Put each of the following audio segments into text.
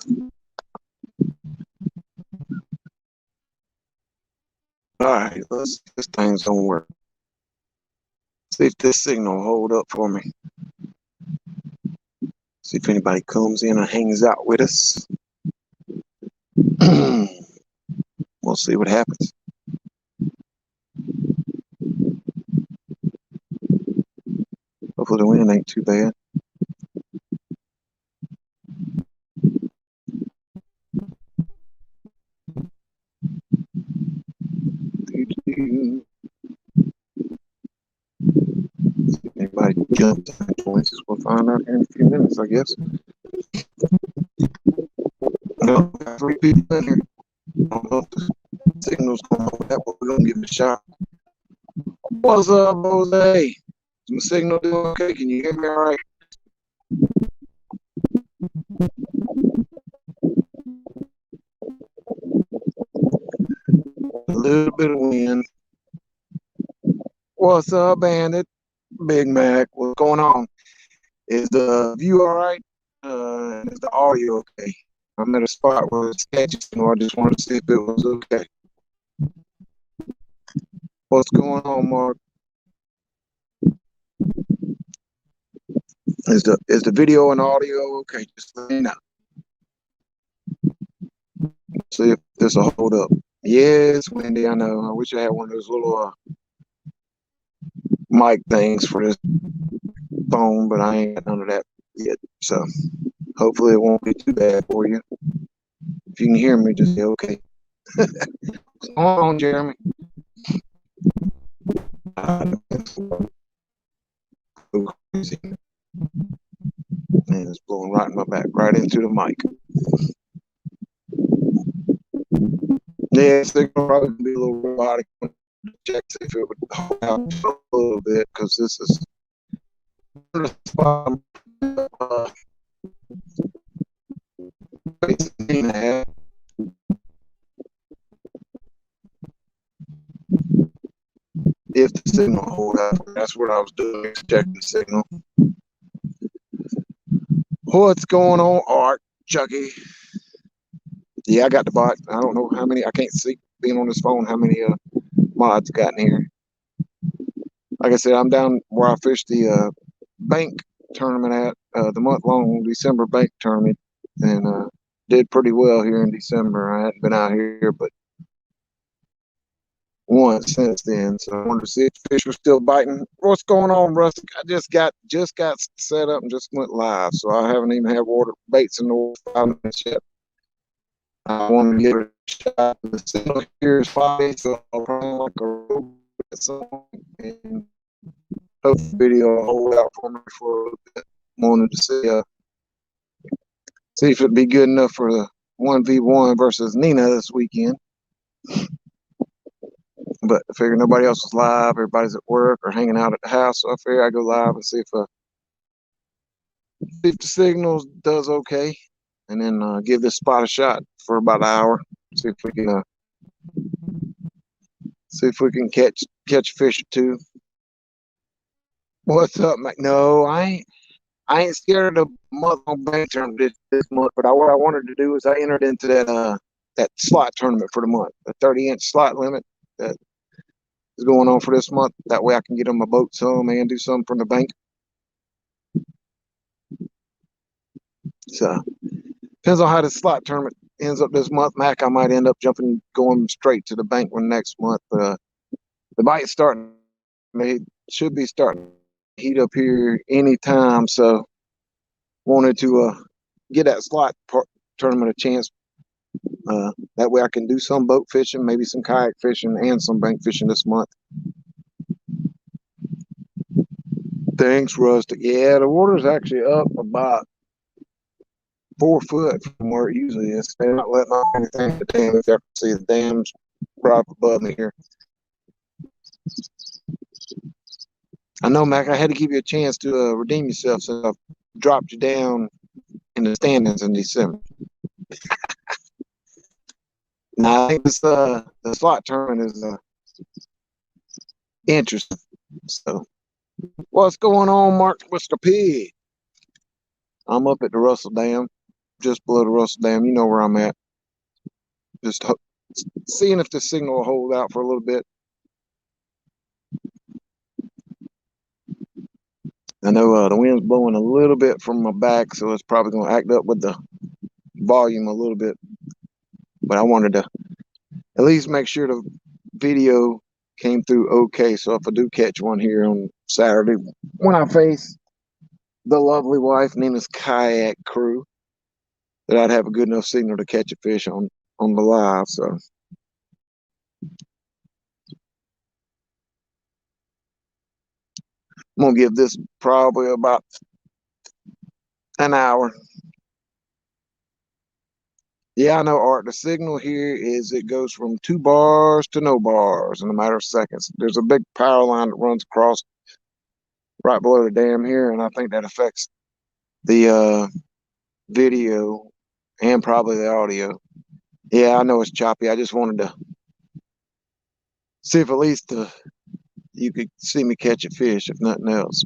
All right, let's see if this thing's gonna work. See if this signal will hold up for me. See if anybody comes in and hangs out with us. We'll see what happens. Hopefully the wind ain't too bad. Anybody jumps and joins us, we'll find out here in a few minutes, I guess. No, got 3 people in here. I don't know if the signal's going on with that, but we're gonna give it a shot. What's up, Jose? Is my signal doing okay? Can you hear me all right? A little bit of wind. What's up, Bandit? Big Mac, what's going on? Is the view all right? Is the audio okay? I'm at a spot where it's sketchy, so I just wanted to see if it was okay. What's going on, Mark? Is the video and audio okay? Just let me know. See if this will hold up. Yeah, it's windy, I know. I wish I had one of those little mic things for this phone, but I ain't got none of that yet. So hopefully it won't be too bad for you. If you can hear me, just say okay. What's going on, Jeremy? Crazy. Man, it's blowing right in my back, right into the mic. Yeah, it's gonna probably be a little robotic. Check if it would hold out a little bit, because this is if the signal hold up. That's what I was doing, checking the signal. What's going on, Art? Chucky? Yeah, I got the bot. I don't know how many. I can't see being on this phone how many mods got in here. Like I said, I'm down where I fished the bank tournament at the month-long December bank tournament, and did pretty well here in December. I hadn't been out here but once since then, so I wanted to see if fish were still biting. What's going on, Rustic? I just got set up and just went live, so I haven't even had water baits in the 5 minutes yet. I want to give it a shot. The signal here is spotty, so I'll probably like a robot song and hope the video will hold out for me for a little bit. Wanted to see if it'd be good enough for the 1v1 versus Nina this weekend. But I figured nobody else was live. Everybody's at work or hanging out at the house, so I figured I'd go live and see if the signal does okay, and then give this spot a shot for about an hour. See if we can catch a fish or two. What's up, Mike? No, I ain't scared of the month-long bank tournament this month. But what I wanted to do is I entered into that slot tournament for the month, the 30-inch slot limit that is going on for this month. That way I can get on my boat some and do something from the bank. So depends on how the slot tournament ends up this month, Mac. I might end up going straight to the bank one next month. But the bite's starting. It should be starting to heat up here anytime. So wanted to get that slot tournament a chance. That way I can do some boat fishing, maybe some kayak fishing, and some bank fishing this month. Thanks, Rustic. Yeah, the water's actually up about 4 foot from where it usually is. They're not letting off anything to the dam. If you can see, the dam's right above me here. I know, Mac, I had to give you a chance to redeem yourself, so I've dropped you down in the standings in December. Now, I think the slot tournament is interesting. So, what's going on, Mark? What's the pig? I'm up at the Russell Dam. just below the Russell Dam. You know where I'm at. Just seeing if the signal will hold out for a little bit. I know the wind's blowing a little bit from my back, so it's probably going to act up with the volume a little bit. But I wanted to at least make sure the video came through okay. So if I do catch one here on Saturday, when I face the lovely wife, Nina's kayak crew, that I'd have a good enough signal to catch a fish on the live. So I'm gonna give this probably about an hour. Yeah, I know, Art. The signal here is it goes from 2 bars to no bars in a matter of seconds. There's a big power line that runs across right below the dam here, and I think that affects the video and probably the audio. Yeah, I know it's choppy. I just wanted to see if at least you could see me catch a fish, if nothing else,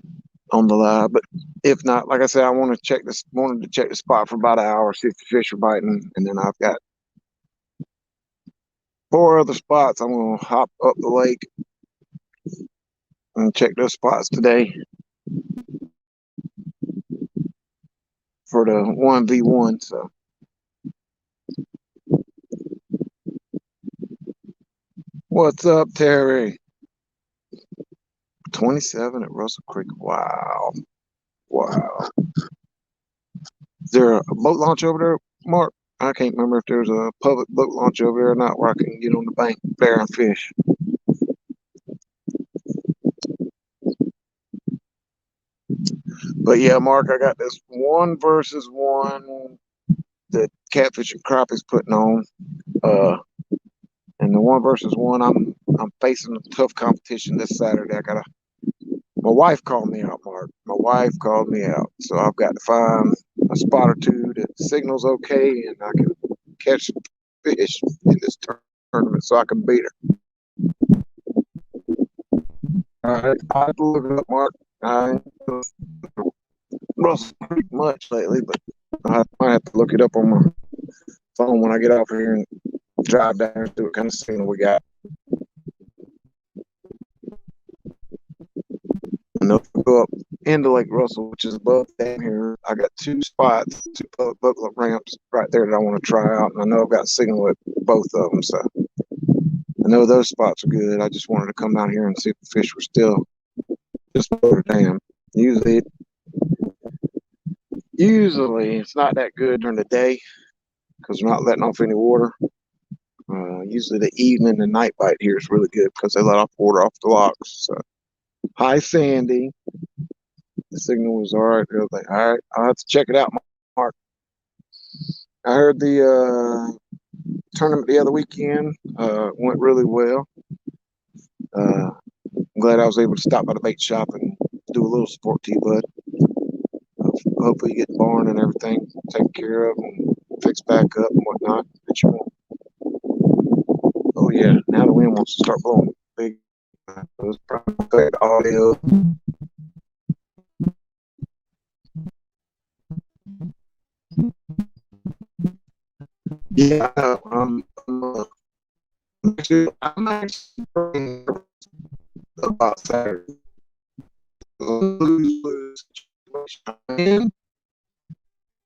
on the live. But if not, like I said, I want to check this. Wanted to check the spot for about an hour, see if the fish are biting, and then I've got 4 other spots. I'm gonna hop up the lake and check those spots today for the 1v1. So what's up, Terry? 27 at Russell Creek. Wow. Wow. Is there a boat launch over there, Mark? I can't remember if there's a public boat launch over there or not where I can get on the bank there and fish. But yeah, Mark, I got this 1-versus-1 that Catfish and Crappie's putting on. And the 1-versus-1, I'm facing a tough competition this Saturday. My wife called me out, Mark. My wife called me out. So I've got to find a spot or two that signals okay and I can catch fish in this tournament so I can beat her. I have to look it up, Mark. I ain't Russell Creek much lately, but I might have to look it up on my phone when I get off here and drive down and see what kind of signal we got. And if we go up into Lake Russell, which is above down here, I got 2 spots, 2 buckle ramps right there that I want to try out, and I know I've got signal at both of them, so I know those spots are good. I just wanted to come down here and see if the fish were still just below the dam. Usually it's not that good during the day because we're not letting off any water. Usually the evening and night bite here is really good because they let off water off the locks. So, hi, Sandy. The signal was all right. All right, I'll have to check it out, Mark. I heard the tournament the other weekend went really well. I'm glad I was able to stop by the bait shop and do a little support to you, bud. Hopefully you get the barn and everything taken care of and fixed back up and whatnot that you want. Oh yeah, now the wind wants to start blowing big. Those probably audio. Yeah, I'm actually about Saturday. Lose situation.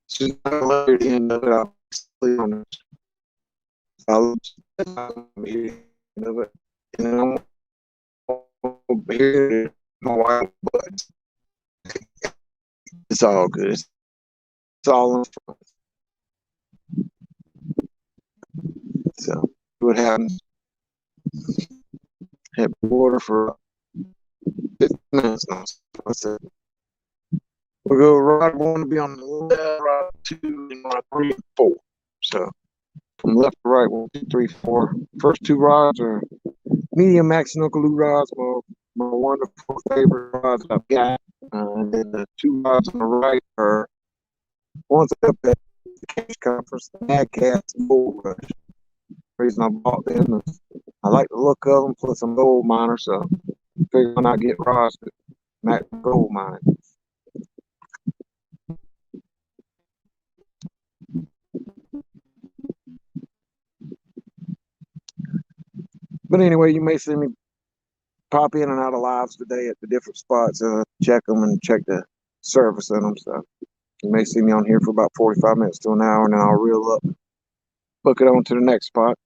She's not let it end of it. I'll sleep on it. I'll here of it. And then I'm here my wife, but it's all good. It's all in front. So what happens? Had water for 15 minutes now. So I said, we'll go rod 1 to be on the left, rod 2, and rod 3 and 4. So from left to right, 1, 2, 3, 4. First 2 rods are medium max knuckle loop rods, my wonderful favorite rods I've got. And then the 2 rods on the right are ones up at the Cage Conference, the Mad Cats and Bull Rush. The reason I bought them is I like the look of them, plus I'm a gold miner, so I figure when I get rods that match gold mining. But anyway, you may see me pop in and out of lives today at the different spots, check them and check the service in them. So you may see me on here for about 45 minutes to an hour, and then I'll reel up, book it on to the next spot.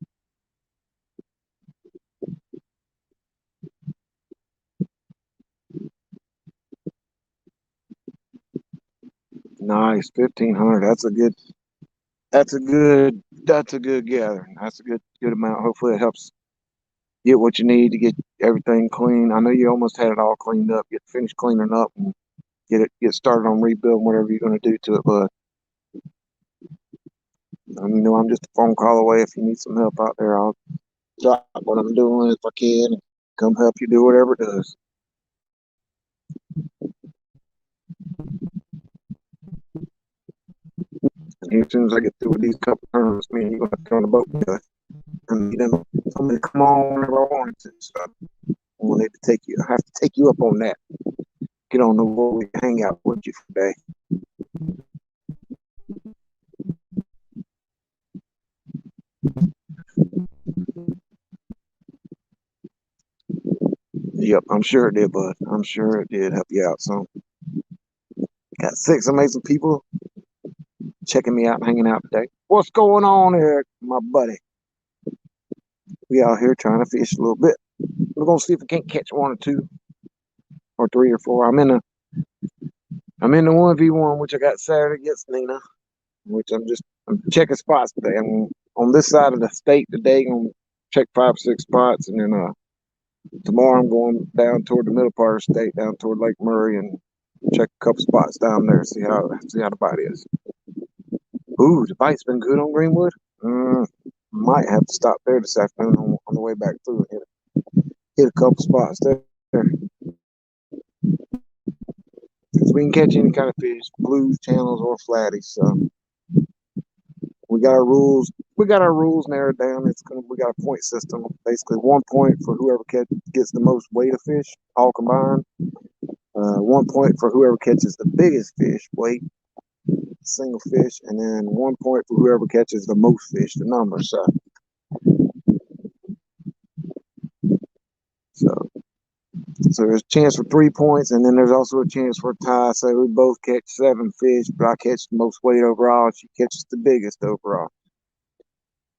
Nice, 1,500. That's a good gathering. That's a good amount. Hopefully it helps get what you need to get everything clean. I know you almost had it all cleaned up. Get finished cleaning up and get started on rebuilding whatever you're going to do to it. But I'm just a phone call away. If you need some help out there, I'll drop what I'm doing if I can and come help you do whatever it does. And here, as soon as I get through with these couple tournaments, me and you gonna have to get on the boat together. And then I'm gonna come on whenever I want to. So I wanted to take you. I have to take you up on that. Get on the boat, we can hang out with you for a day. Yep, I'm sure it did, bud. I'm sure it did help you out. So got 6 amazing people checking me out and hanging out today. What's going on here, my buddy? We out here trying to fish a little bit. We're gonna see if we can't catch one or two or three or four. I'm in the 1v1, which I got Saturday against Nina, which I'm checking spots today. I'm on this side of the state today. I'm gonna check 5 or 6 spots, and then tomorrow I'm going down toward the middle part of the state, down toward Lake Murray, and check a couple spots down there. See how the bite is. Ooh, the bite's been good on Greenwood. Might have to stop there this afternoon on the way back through and hit a couple spots there. Because we can catch any kind of fish, blues, channels, or flatties. So we got our rules. We got our rules narrowed down. We got a point system. Basically, 1 point for whoever gets the most weight of fish, all combined. 1 point for whoever catches the biggest fish, weight, single fish, and then 1 point for whoever catches the most fish, the number. So So there's a chance for 3 points, and then there's also a chance for a tie. Say we both catch 7 fish, but I catch the most weight overall, and she catches the biggest overall.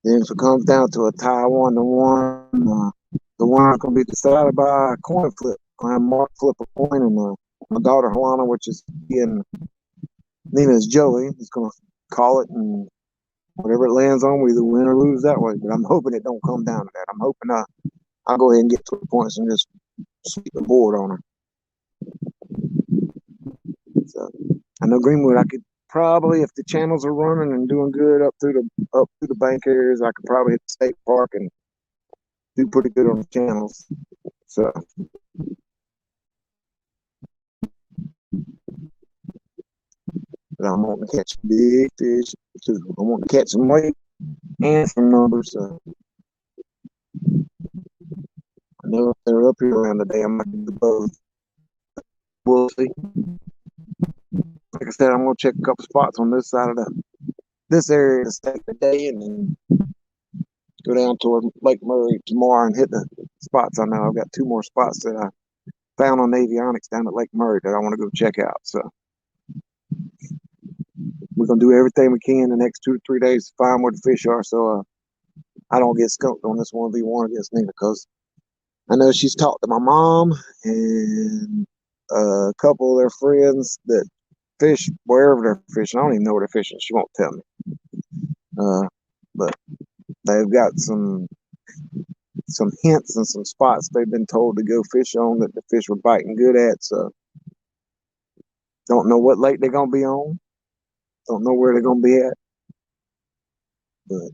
Then if it comes down to a tie 1-1, the winner's gonna be decided by a coin flip. I have Mark flip a coin, and my daughter Helena, which is in Nina's Joey, is gonna call it, and whatever it lands on, we either win or lose that way. But I'm hoping it don't come down to that. I'm hoping I'll go ahead and get 3 points and just sweep the board on her. So I know Greenwood. I could probably, if the channels are running and doing good up through the bank areas, I could probably hit the state park and do pretty good on the channels. So, but I'm wanting to catch big fish too. I want to catch some weight and some numbers. So I know if they're up here around today, I might do both. We'll see. Like I said, I'm gonna check a couple spots on this side of this area of the state today, and then go down toward Lake Murray tomorrow and hit the spots I know. I've got 2 more spots that I found on avionics down at Lake Murray that I want to go check out. So we're gonna do everything we can the next 2 to 3 days to find where the fish are, so I don't get skunked on this 1v1 against Nina, because I know she's talked to my mom and a couple of their friends that fish wherever they're fishing. I don't even know where they're fishing. She won't tell me. But they've got some hints and some spots they've been told to go fish on that the fish were biting good at. So don't know what lake they're gonna be on. Don't know where they're gonna be at. But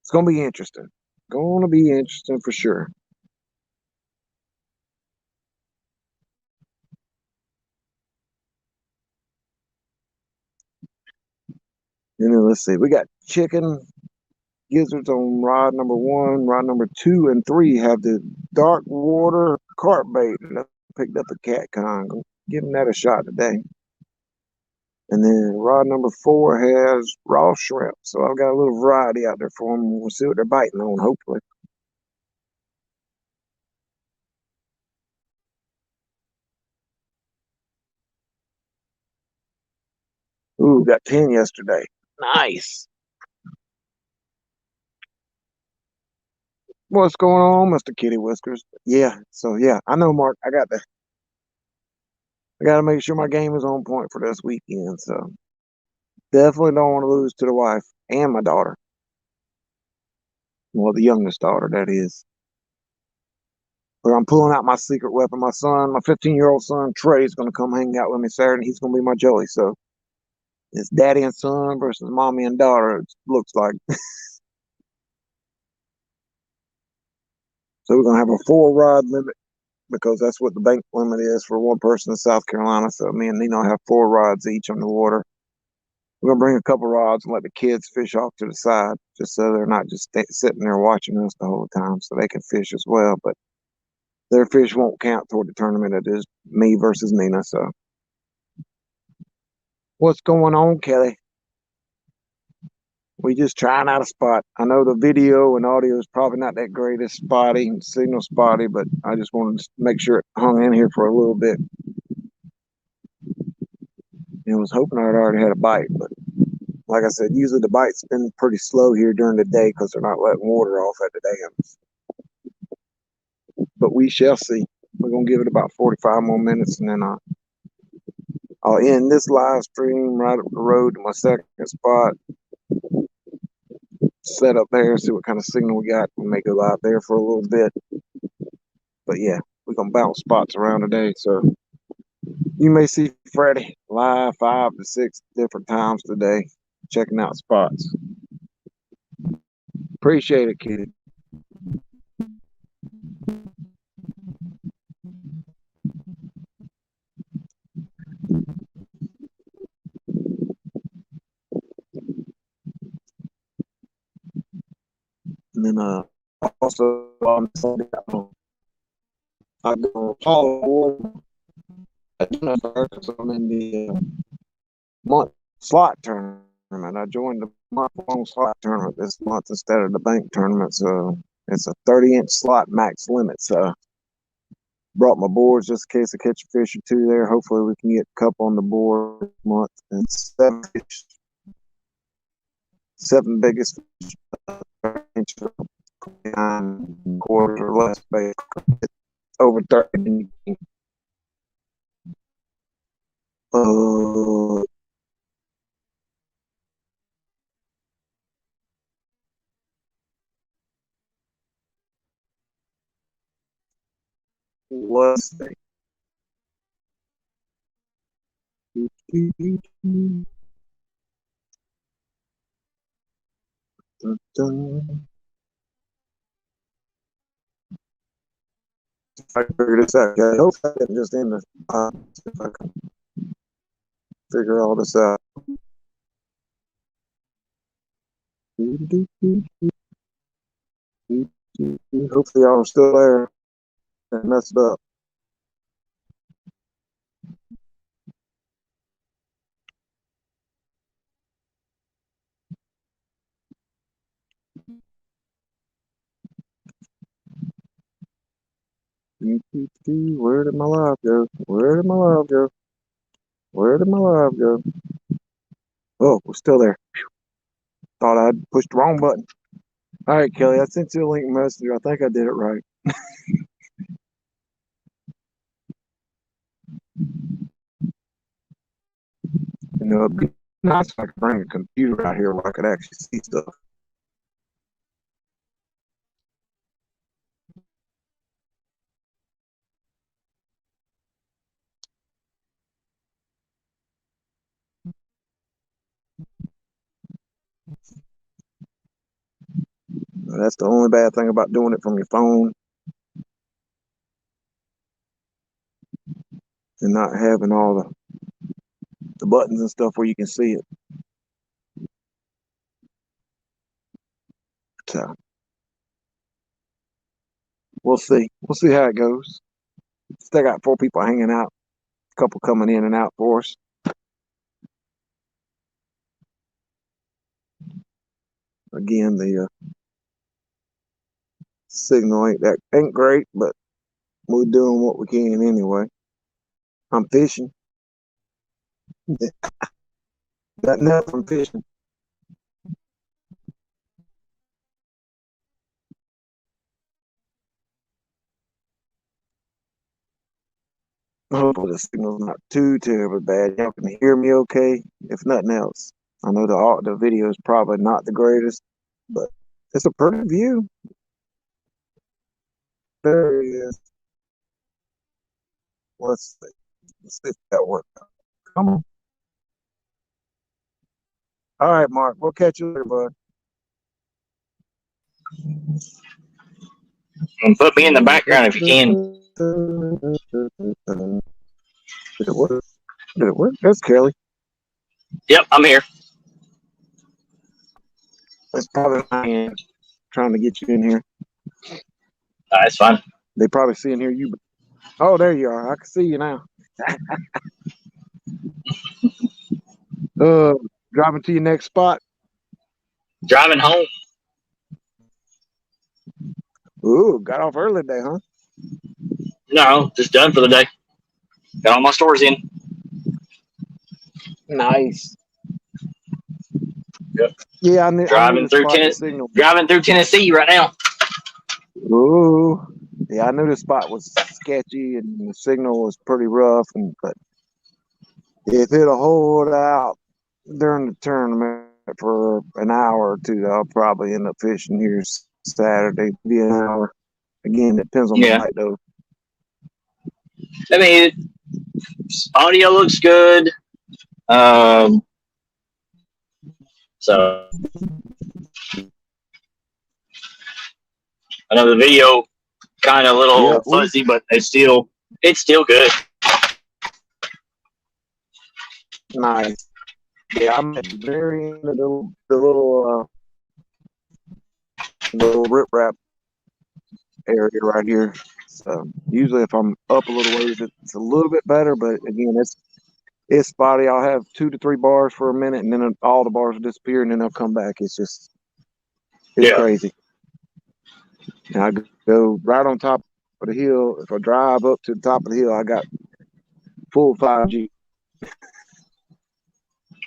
it's gonna be interesting. Gonna be interesting for sure. And then let's see. We got chicken gizzards on rod number 1. Rod number 2 and 3 have the dark water carp bait. And I picked up a cat con. Give them that a shot today. And then rod number 4 has raw shrimp. So I've got a little variety out there for them. We'll see what they're biting on, hopefully. Ooh, got 10 yesterday. Nice. What's going on, Mr. Kitty Whiskers? Yeah, so yeah, I know, Mark. I got to make sure my game is on point for this weekend. So definitely don't want to lose to the wife and my daughter. Well, the youngest daughter, that is. But I'm pulling out my secret weapon. My son, my 15-year-old son, Trey, is going to come hang out with me Saturday. He's going to be my Joey. So it's daddy and son versus mommy and daughter, it looks like. So we're going to have a 4 rod limit because that's what the bank limit is for one person in South Carolina. So me and Nino have 4 rods each on the water. We're going to bring a couple rods and let the kids fish off to the side just so they're not just sitting there watching us the whole time so they can fish as well. But their fish won't count toward the tournament. It is me versus Nina. So what's going on, Kelly? We just trying out a spot. I know the video and audio is probably not that great. It's spotty, signal spotty, but I just wanted to make sure it hung in here for a little bit. And was hoping I'd already had a bite, but like I said, usually the bites been pretty slow here during the day because they're not letting water off at the dams. But we shall see. We're gonna give it about 45 more minutes, and then I'll end this live stream right up the road to my second spot. Set up there, see what kind of signal we got. We may go live there for a little bit. But yeah, we're gonna bounce spots around today. So you may see Freddie live 5 to 6 different times today, checking out spots. Appreciate it, kid. And then also on Sunday, I go follow because I'm in the month slot tournament. I joined the month-long slot tournament this month instead of the bank tournament. So it's a 30-inch slot max limit. So brought my boards just in case I catch a fish or two there. Hopefully we can get a couple on the board this month. And seven biggest fish, quarters or less, over 30. Uh, let's see. I figure this out, guys. Hopefully I can just end the if I can figure all this out. Hopefully y'all are still there and messed up. Where did my live go? Where did my live go? Where did my live go? Oh, we're still there. Thought I'd pushed the wrong button. All right, Kelly, I sent you a link messenger. I think I did it right. You know, it'd be nice if I could bring a computer out here where I could actually see stuff. That's the only bad thing about doing it from your phone and not having all the buttons and stuff where you can see it. So we'll see. We'll see how it goes. Still got 4 people hanging out, a couple coming in and out for us. Again, the signal ain't great, but we're doing what we can anyway. I'm fishing. Got nothing from fishing. Hopefully the signal's not too terribly bad. Y'all can hear me okay, if nothing else. I know the video is probably not the greatest, but it's a pretty view. There he is. Let's see if that works. Come on. All right, Mark. We'll catch you later, bud. And put me in the background if you can. Did it work? Did it work? That's Kelly. Yep, I'm here. That's probably my hand trying to get you in here. That's fine. They probably see and hear you. Oh, there you are. I can see you now. Driving to your next spot. Driving home. Ooh, got off early today, huh? No, just done for the day. Got all my stores in. Nice. Yep. Yeah, I knew Driving the through spot. The signal. Driving through Tennessee right now. Ooh, yeah, I knew the spot was sketchy and the signal was pretty rough. But if it'll hold out during the tournament for an hour or two, I'll probably end up fishing here Saturday. Be an hour. Again, it depends on the bite, though. I mean, audio looks good. So I know the video kind of a little fuzzy, but it's still good. Nice. Yeah, I'm at the very end of the little riprap area right here. So usually if I'm up a little ways, it's a little bit better. But again, it's spotty. I'll have 2 to 3 bars for a minute, and then all the bars will disappear, and then they'll come back. It's crazy. And I go right on top of the hill. If I drive up to the top of the hill, I got full 5G.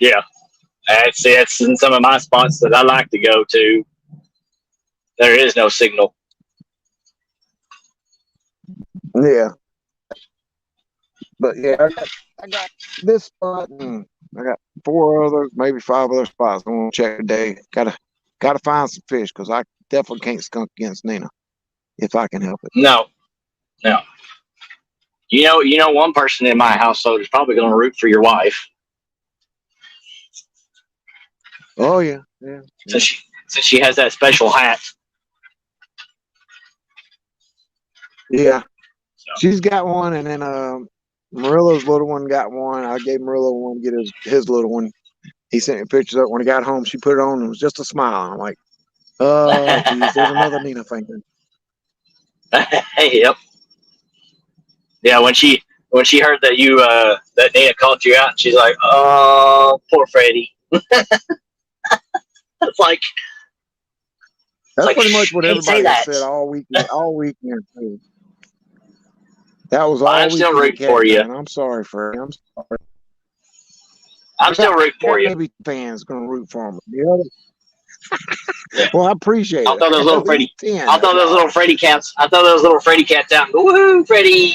Yeah, that's in some of my spots that I like to go to. There is no signal. Yeah, but yeah, I got this spot, and I got 4 others, maybe 5 other spots. I'm gonna check today. Gotta find some fish because I definitely can't skunk against Nina if I can help it. No. You know, one person in my household is probably going to root for your wife. Oh yeah. Since she has that special hat. Yeah, she's got one, and then Marilla's little one got one. I gave Marilla one to get his little one. He sent me pictures of it when he got home. She put it on, and it was just a smile. I'm like, geez, there's another Nina finger. Yep. Yeah, when she heard that that Nina called you out, she's like, "Oh, poor Freddie." It's like that's pretty much what everybody has said all weekend. Too. That was all I'm still rooting for you. I'm sorry, Freddie. I'm sorry. I'm still rooting for you. Maybe fans gonna root for me. Well, I appreciate it. I'll throw those little Freddie. I'll throw those little Freddie cats. I'll throw those little Freddie cats out and go, "Woohoo, Freddie!"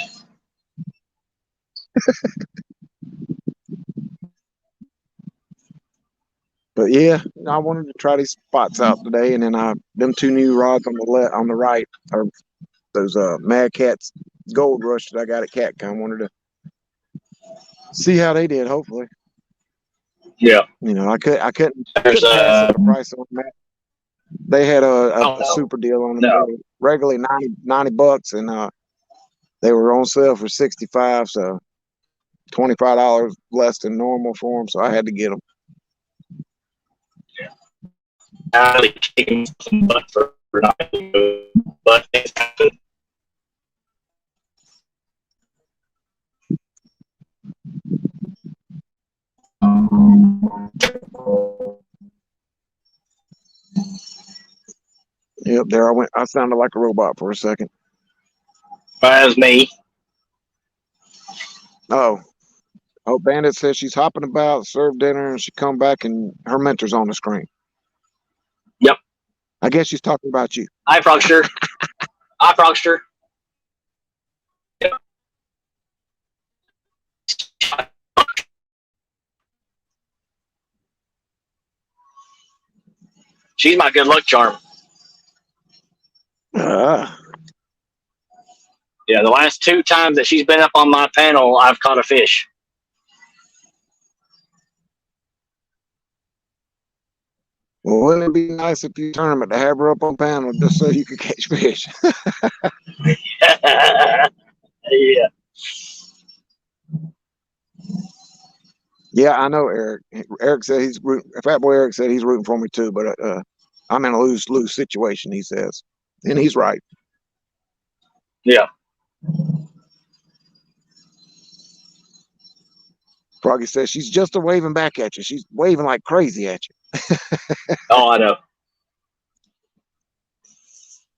But yeah, I wanted to try these spots out today, and then them 2 new rods on the right are those Mad Cats Gold Rush that I got at CatCon. I wanted to see how they did. Hopefully, yeah. I couldn't pass up the price on that. They had a super deal on them. No. Regularly $90, and they were on sale for $65, so $25 less than normal for them. So I had to get them. But Yep, there I went. I sounded like a robot for a second. that was me. Oh, Oh, Bandit says she's hopping about, served dinner, and she come back and her mentor's on the screen. Yep. I guess she's talking about you. Hi, Frogster. Hi, Frogster. Yep. She's my good luck charm. Yeah, the last 2 times that she's been up on my panel, I've caught a fish. Well, wouldn't it be nice if you tournament to have her up on panel just so you could catch fish? Yeah. Yeah, I know Eric. Eric said he's rooting. Fat Boy Eric said he's rooting for me too, but I'm in a lose situation. He says, and he's right. Yeah. Froggy says she's just a waving back at you. She's waving like crazy at you. Oh, I know.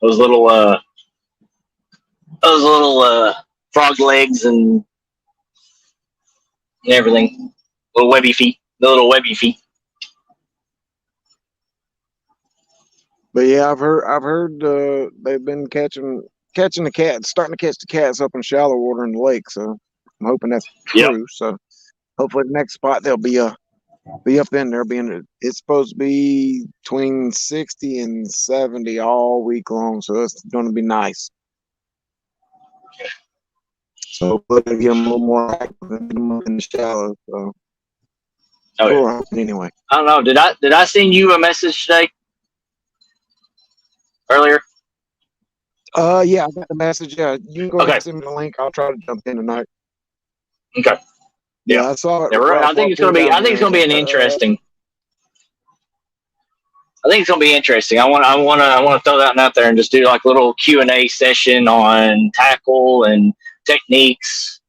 Those little frog legs and everything. Little webby feet. The little webby feet. But yeah, I've heard they've been catching the cats, starting to catch the cats up in shallow water in the lake. So I'm hoping that's true. Yep. So hopefully the next spot they'll be up in there. It's supposed to be between 60 and 70 all week long. So it's going to be nice. So we'll get them a little more active and get them up in the shallow. So anyway, I don't know. Did I send you a message today? Earlier? Yeah, I got the message. Yeah, you can go ahead and send me the link. I'll try to jump in tonight. Okay. Yeah, I saw it. Yeah, I think it's gonna be. I think it's gonna be an interesting. I think it's gonna be interesting. I want to throw that out there and just do like a little Q&A session on tackle and techniques,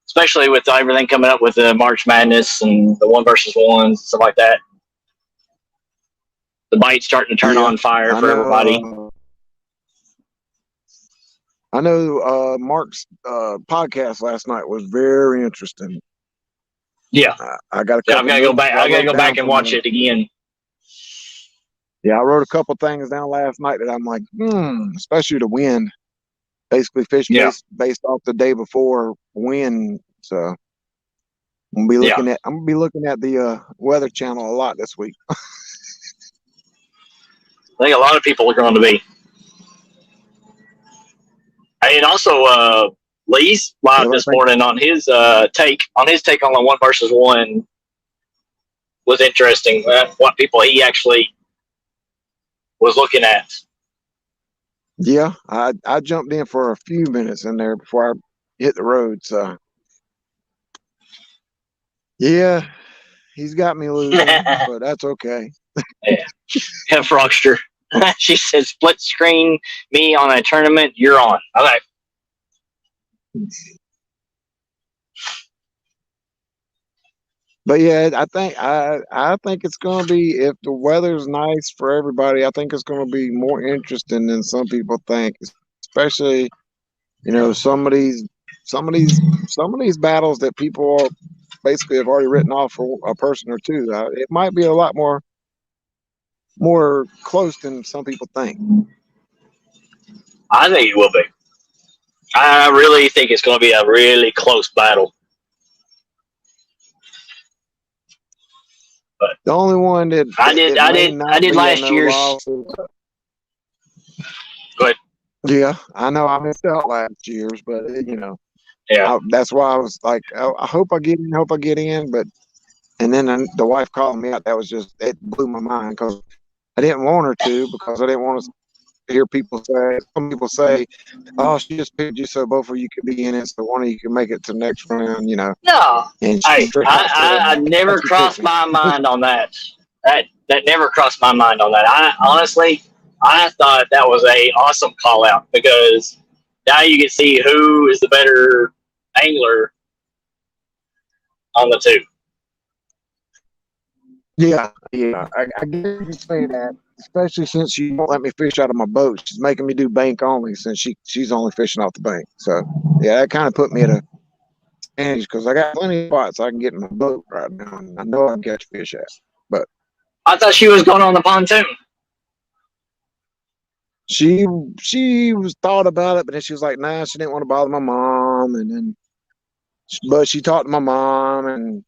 especially with everything coming up with the March Madness and the 1-versus-1s, stuff like that. The bite's starting to turn on fire for everybody. I know Mark's podcast last night was very interesting. Yeah, I got I've got to go back. I got to go back and watch it again. Yeah, I wrote a couple things down last night that I'm like, especially the wind. Basically, fish based off the day before wind. So I'm gonna be looking at the Weather Channel a lot this week. I think a lot of people are going to be. And also, Lee's live this morning on his take on the 1-versus-1 was interesting. What people he actually was looking at. Yeah, I jumped in for a few minutes in there before I hit the road. So yeah, he's got me losing, but that's okay. Yeah, Frogster. She said, "Split screen me on a tournament. You're on." Okay. But yeah, I think it's going to be, if the weather's nice for everybody, I think it's going to be more interesting than some people think. Especially, some of these battles that people basically have already written off for a person or two. It might be a lot more close than some people think. I think it will be. I really think it's going to be a really close battle. But the only one that I did last year's. Go ahead. Yeah, I know I missed out last year's, but yeah, that's why I was like, I hope I get in, but and then the wife called me out. That was just, it blew my mind because I didn't want her to, because I didn't want to hear some people say, oh, she just picked you so both of you could be in it, so one of you can make it to the next round, No, and I never crossed my mind on that. That never crossed my mind on that. I honestly thought that was a awesome call out, because now you can see who is the better angler on the two. Yeah, I get you say that, especially since she won't let me fish out of my boat. She's making me do bank only, since she's only fishing off the bank. So yeah, that kind of put me at a because I got plenty of spots I can get in my boat right now, and I know I can catch fish at. But I thought she was going on the pontoon. she she was thought about it, but then she was like, nah, she didn't want to bother my mom, and then but she talked to my mom, and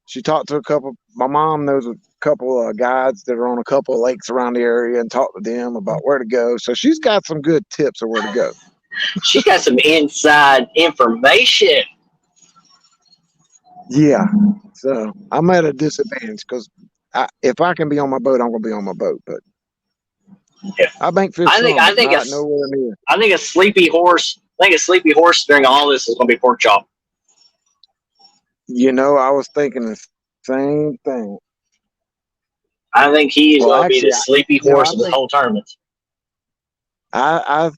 she talked to a couple. My mom knows a couple of guides that are on a couple of lakes around the area, and talked to them about where to go. So she's got some good tips of where to go. She's got some inside information. Yeah. So I'm at a disadvantage because if I can be on my boat, I'm gonna be on my boat. But Yeah. I bank fish I think some, I but think a not nowhere near. I think a sleepy horse. I think a sleepy horse during all this is going to be pork chop. I was thinking the same thing. I think he is Well, going to be the actually, sleepy horse of the whole tournament. I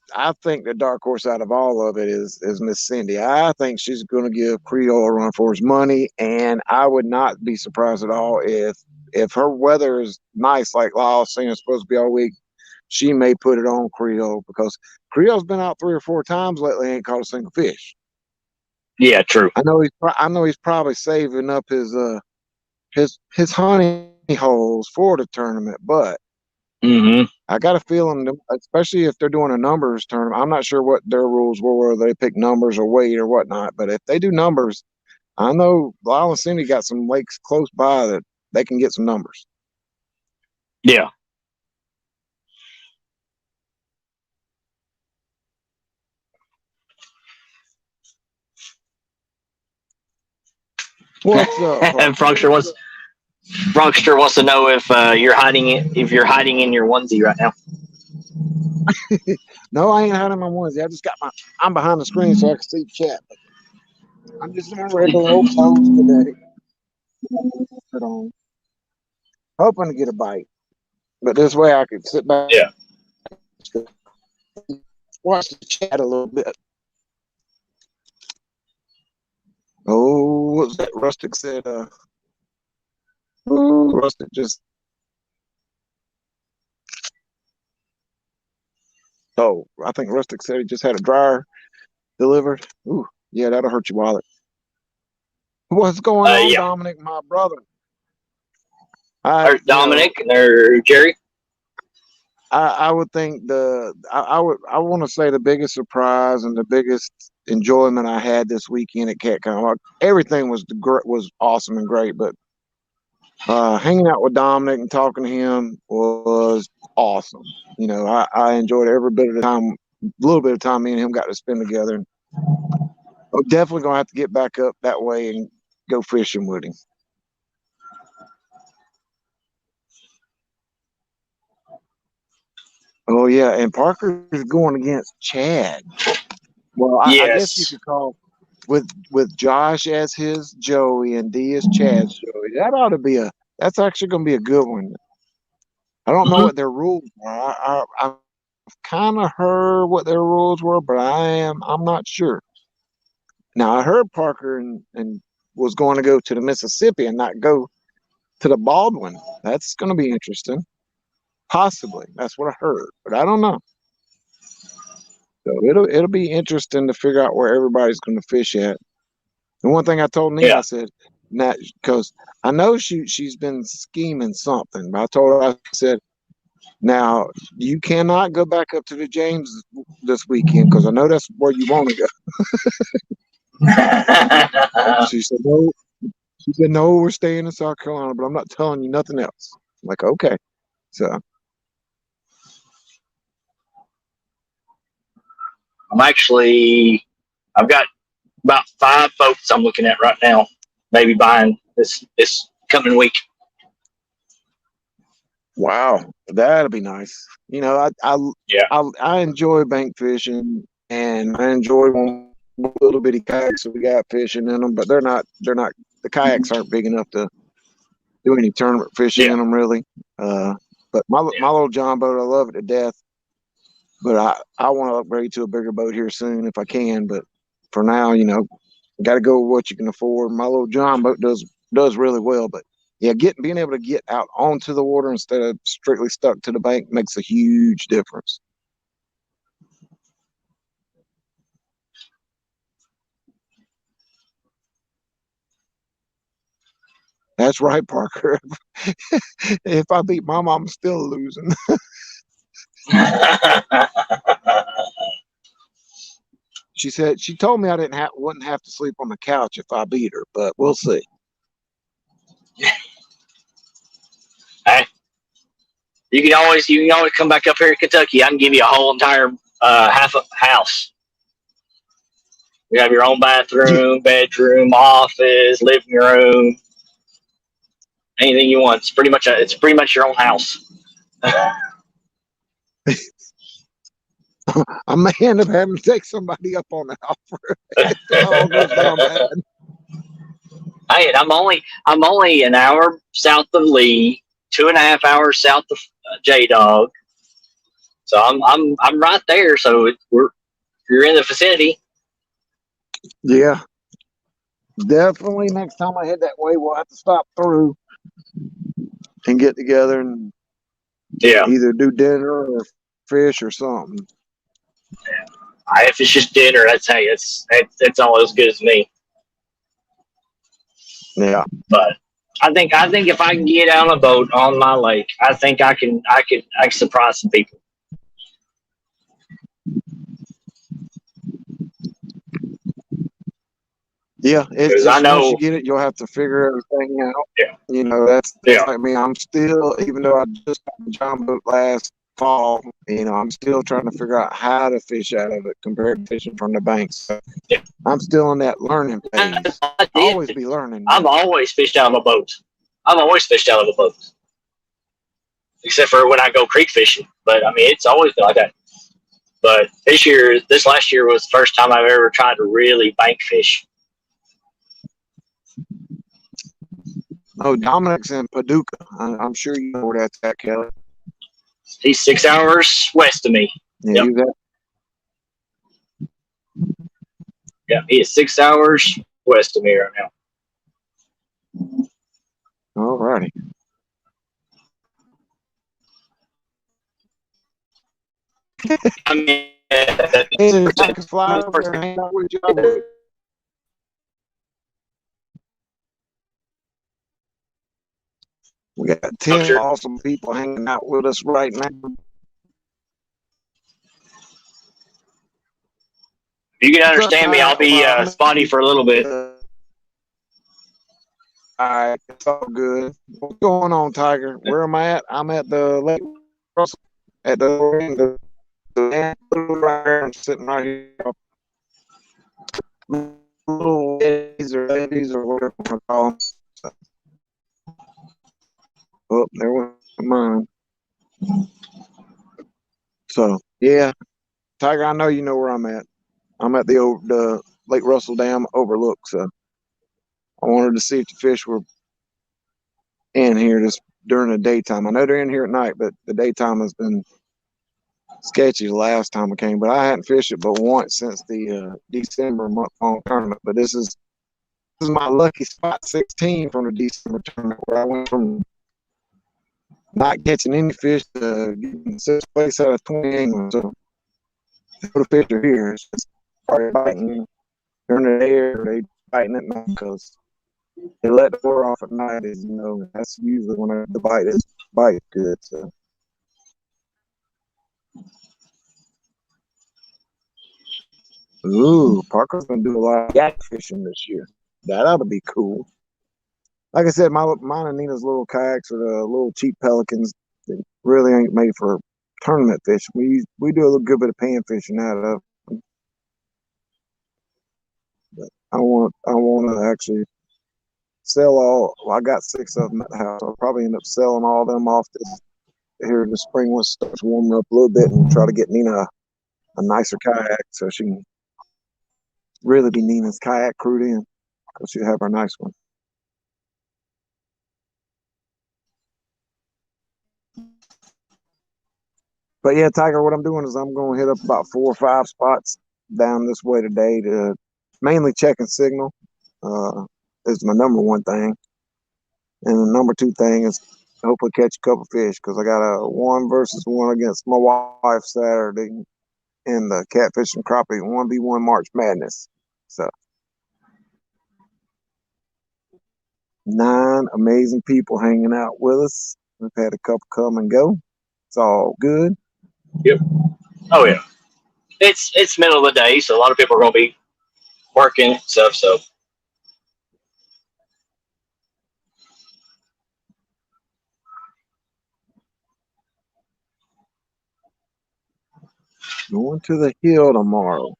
think the dark horse out of all of it is Miss Cindy. I think she's going to give Creole a run for his money, and I would not be surprised at all if her weather is nice, like Lyle was saying, it's supposed to be all week. She may put it on Creole because Creole's been out 3 or 4 times lately, ain't caught a single fish. Yeah, true. I know he's probably saving up his honey holes for the tournament, but Mm-hmm. I got a feeling, especially if they're doing a numbers tournament. I'm not sure what their rules were, whether they pick numbers or weight or whatnot. But if they do numbers, I know Lyle and Cindy got some lakes close by that they can get some numbers. Yeah. What's up, And Parker? Frunkster wants to know if you're hiding in your onesie right now. No, I ain't hiding my onesie. I just got I'm behind the screen so I can see chat. I'm just in my regular old clothes today. Put on, hoping to get a bite. But this way I could sit back, Yeah. watch the chat a little bit. Oh, what was that? Rustic said, Rustic just, I think Rustic said he just had a dryer delivered. Ooh, yeah, that'll hurt your wallet. What's going on, Yeah. Dominic, my brother? Or You know, Dominic or Jerry. I would think I want to say the biggest surprise and the biggest enjoyment I had this weekend at CatCon. Everything was awesome and great, but hanging out with Dominic and talking to him was awesome. I enjoyed every bit of the time, little bit of time me and him got to spend together. And I'm definitely gonna have to get back up that way and go fishing with him. Oh yeah, and Parker is going against Chad. Well, I guess you Yes. could call with Josh as his Joey and D as Chad's Joey. That ought to be that's actually going to be a good one. I don't know Mm-hmm. what their rules are. I've kind of heard what their rules were, but I'm not sure. Now I heard Parker and was going to go to the Mississippi and not go to the Baldwin. That's going to be interesting. Possibly, that's what I heard, but I don't know. So it'll be interesting to figure out where everybody's going to fish at. And one thing I told Nee, Yeah. I said, "Not because I know she's been scheming something." But I told her, I said, "Now you cannot go back up to the James this weekend because I know that's where you want to go." She said, "No." She said, "No, we're staying in South Carolina, but I'm not telling you nothing else." I'm like, okay. So I've got about 5 boats I'm looking at right now, maybe buying this coming week. wow, that'll be nice. Yeah. I enjoy bank fishing and I enjoy little bitty kayaks that we got fishing in them, but they're not the kayaks aren't big enough to do any tournament fishing Yeah. in them really. But my Yeah. little John boat, I love it to death. But I want to upgrade to a bigger boat here soon if I can. But for now, got to go with what you can afford. My little John boat does really well, but yeah, being able to get out onto the water instead of strictly stuck to the bank makes a huge difference. That's right, Parker. If I beat Mom, I'm still losing. She said she told me I wouldn't have to sleep on the couch if I beat her, but we'll see. Hey, you can always come back up here to Kentucky. I can give you a whole entire half a house. You have your own bathroom, bedroom, office, living room, anything you want. It's pretty much your own house. I may end up having to take somebody up on that offer if it all goes down bad. Hey, I'm only an hour south of Lee, 2.5 hours south of J Dog. So I'm right there. So you're in the vicinity. Yeah, definitely. Next time I head that way, we'll have to stop through and get together and Yeah. either do dinner or fish or something. If it's just dinner, that's hey, it's all as good as me. Yeah. But I think if I can get on a boat on my lake, I think I can surprise some people. Yeah, it's Because I just once you know, get it, you'll have to figure everything out. yeah, That's yeah, like me. I'm still, even though I just got the John boat last fall, I'm still trying to figure out how to fish out of it compared to fishing from the banks. So yeah. I'm still in that learning phase. I I'll did. always be learning I've though. always fished out of a boat. I've always fished out of a boat, except for when I go creek fishing. But I mean, it's always been like that. But this last year was the first time I've ever tried to really bank fish. Oh, Dominic's in Paducah. I'm sure you know where that's at, Kelly. He's 6 hours west of me. Yeah, Yep. he's at. Yeah, he is 6 hours west of me right now. All righty. I mean, Hey, did Titus fly over there and hang out with you? We got 10 awesome people hanging out with us right now. if you can understand me, I'll be spotty for a little bit. All right, it's all good. What's going on, Tiger? Where am I at? I'm at the Lake Russell, at the right there. I'm sitting right here. Little ladies or whatever you want to call them. So, oh, there went mine. So yeah, Tiger, I know you know where I'm at. I'm at the Lake Russell Dam overlook. So I wanted to see if the fish were in here just during the daytime. I know they're in here at night, but the daytime has been sketchy the last time I came. But I hadn't fished it but once since the December month-long tournament. But this is my lucky spot 16 from the December tournament, where I went from not catching any fish to getting sixth place out of 20 anglers. So the fish are here. It's just started biting during the day, or they biting at night because they let the lure off at night. That's usually when the bite good. So. Ooh, Parker's gonna do a lot of yak fishing this year. That ought to be cool. Like I said, mine and Nina's little kayaks are the little cheap Pelicans. They really ain't made for tournament fishing. We do a little good bit of pan fishing out of. But I want to actually sell all. Well, I got 6 of them at the house. I'll probably end up selling all of them off this here in the spring when it starts warming up a little bit, and try to get Nina a nicer kayak so she can really be Nina's kayak crewed in, because she'll have her nice one. But yeah, Tiger, what I'm doing is I'm going to hit up about 4 or 5 spots down this way today to mainly check and signal. Is my number one thing. And the number two thing is hopefully catch a couple fish, because I got a 1-versus-1 against my wife Saturday in the catfish and crappie 1v1 March Madness. So 9 amazing people hanging out with us. We've had a couple come and go. It's all good. Yep. Oh yeah. It's middle of the day, so a lot of people are gonna be working and stuff. So Going to the hill tomorrow.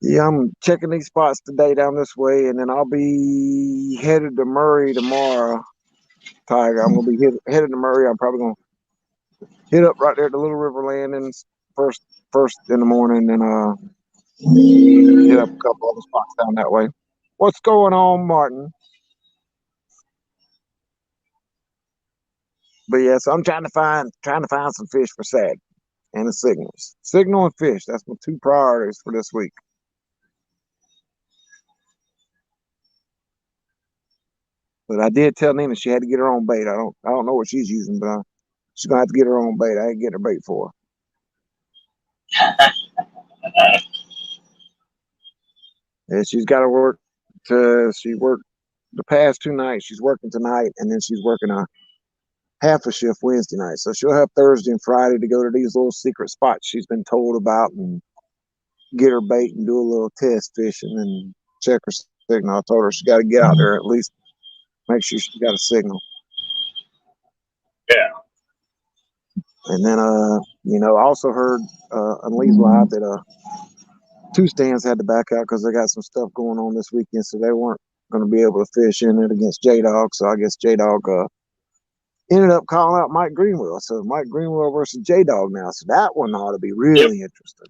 Yeah, I'm checking these spots today down this way, and then I'll be headed to Murray tomorrow. Tiger, I'm gonna be headed to Murray. I'm probably gonna hit up right there at the Little River Landings first in the morning, and hit up a couple other spots down that way. What's going on, Martin? But yeah, so I'm trying to find some fish for Saturday and the signals. Signal and fish. That's my 2 priorities for this week. But I did tell Nina she had to get her own bait. I don't know what she's using, but she's gonna have to get her own bait. I ain't getting her bait for her. And she's got to work. She worked the past 2 nights. She's working tonight, and then she's working a half a shift Wednesday night. So she'll have Thursday and Friday to go to these little secret spots she's been told about and get her bait and do a little test fishing and check her signal. I told her she got to get out there at least make sure she got a signal. yeah. And then I also heard on Lee's Live that 2 stands had to back out because they got some stuff going on this weekend, so they weren't going to be able to fish in it against J Dog. So I guess J Dog ended up calling out Mike Greenwell. So Mike Greenwell versus J Dog now. So that one ought to be Yep. really interesting.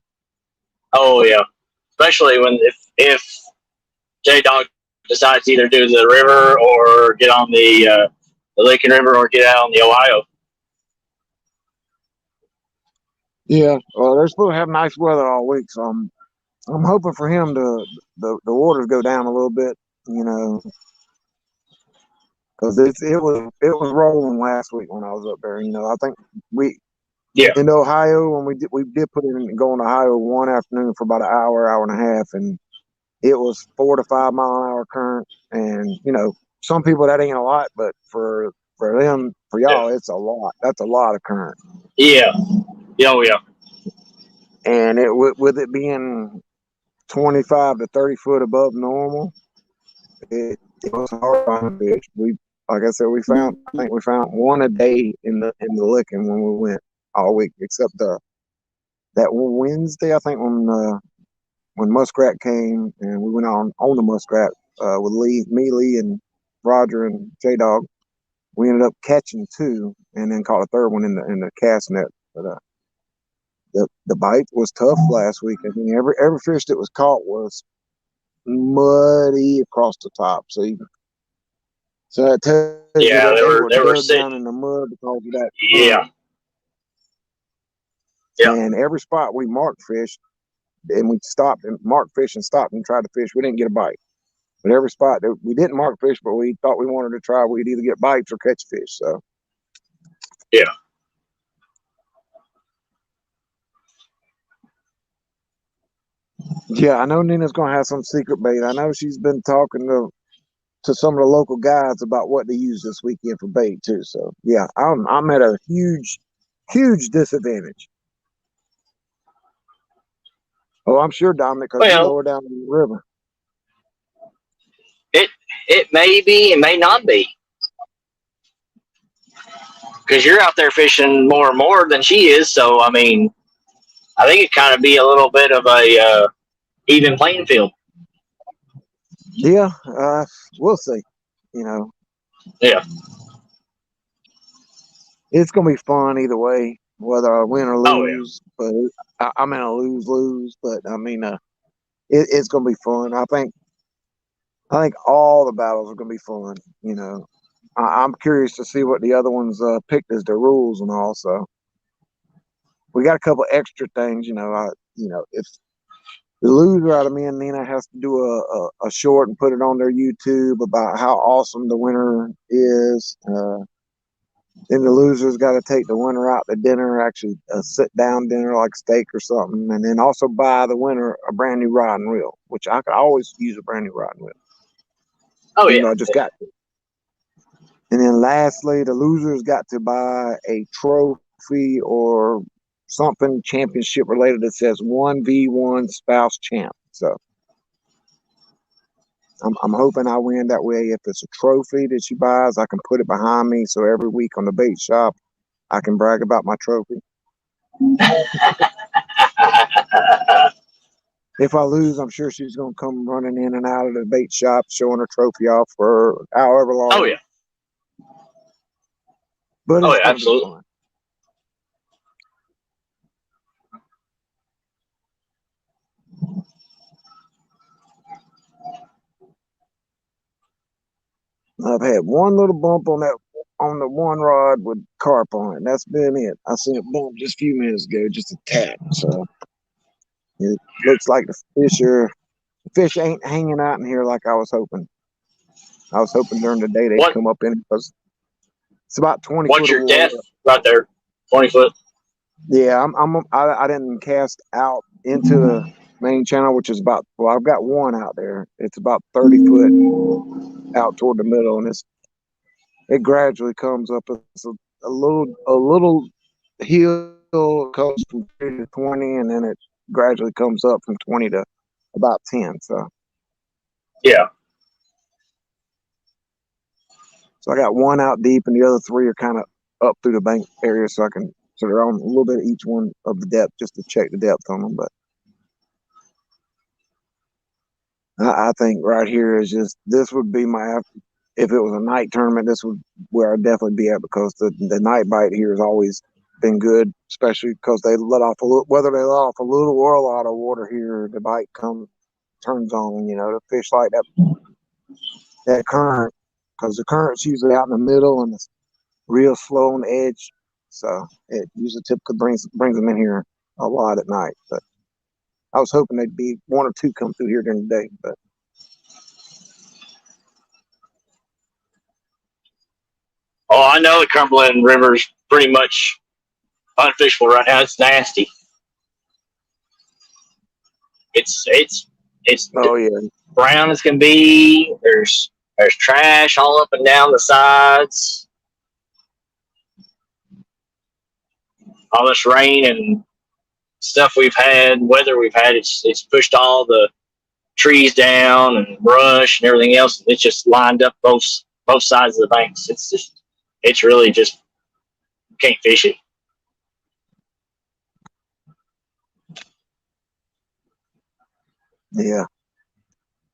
Oh yeah. Especially when if J Dog decides to either do the river or get on the Lincoln River or get out on the Ohio. Yeah, well, they're supposed to have nice weather all week, so I'm hoping for him to the waters go down a little bit, because it was rolling last week when I was up there. I think we Yeah. in Ohio when we did put in going to Ohio one afternoon for about an hour and a half, and it was 4 to 5 mile an hour current, and some people that ain't a lot, but for them, for Yeah. y'all, it's a lot. That's a lot of current. Yeah. Oh yeah. And with it being 25 to 30 foot above normal, it was hard on fish. Like I said, I think we found one a day in the licking when we went all week, except that Wednesday, I think when muskrat came and we went on the muskrat with Lee, and Roger and J Dog. We ended up catching 2 and then caught a third one in the cast net. But the bite was tough last week. I mean, every fish that was caught was muddy across the top. So that tells you Yeah. that they were They were dug down sitting. in the mud because of that current. Yeah. Yeah. And every spot we marked fish, and we stopped and marked fish and stopped and tried to fish, we didn't get a bite. But every spot that we didn't mark fish, but we thought we wanted to try, we'd either get bites or catch fish. So Yeah. yeah, I know Nina's gonna have some secret bait. I know she's been talking to some of the local guys about what to use this weekend for bait too. So yeah, I'm at a huge disadvantage. Oh, I'm sure, Dominic, because you're Well, lower down the river. it it may be, it may not be, because you're out there fishing more and more than she is. So I mean, I think it kind of be a little bit of a even playing field. Yeah, we'll see. You know, Yeah. it's gonna be fun either way, whether I win or Oh yeah. lose. But I'm in a lose. But I mean, it's gonna be fun. I think all the battles are gonna be fun. I'm curious to see what the other ones picked as their rules and all. So we got a couple extra things. If the loser out of me and Nina has to do a short and put it on their YouTube about how awesome the winner is. Then the loser's got to take the winner out to dinner, actually a sit down dinner like steak or something, and then also buy the winner a brand new rod and reel, which I could always use a brand new rod and reel, Oh even yeah, though I just got to. And then lastly, the loser's got to buy a trophy or something championship related that says 1v1 spouse champ. So I'm hoping I win that way. If it's a trophy that she buys, I can put it behind me. So every week on the bait shop, I can brag about my trophy. If I lose, I'm sure she's going to come running in and out of the bait shop, showing her trophy off for however oh long. yeah, But oh it's yeah, going to be absolutely. fun. I've had one little bump on the one rod with carp on it. That's been it. I seen it bump just a few minutes ago, just a tap. So it looks like the fish ain't hanging out in here like I was hoping. I was hoping during the day they'd What come up in because it's about 20 what's foot of your water. depth right there? 20 foot. Yeah, I didn't cast out into the main channel, which is about, well, I've got one out there. It's about 30 foot out toward the middle, and it gradually comes up. It's a little hill goes from 30 to 20, and then it gradually comes up from 20 to about 10. Yeah. So I got one out deep, and the other three are kind of up through the bank area, so they're on a little bit of each one of the depth just to check the depth on them. But I think right here is just, this would be my, if it was a night tournament, this would where I'd definitely be at, because the night bite here has always been good, especially because they let off a little, whether they let off a little or a lot of water here, the bite turns on. The fish like that current, because the current's usually out in the middle and it's real slow on the edge, so it usually typically brings them in here a lot at night. But I was hoping they'd be one or two come through here during the day, but Oh, I know the Cumberland River's pretty much unfishable right now. It's nasty. It's oh yeah, brown as can be. There's trash all up and down the sides. All this rain and stuff we've had, weather we've had, it's pushed all the trees down and brush and everything else. It's just lined up both sides of the banks. It's really just can't fish it. yeah.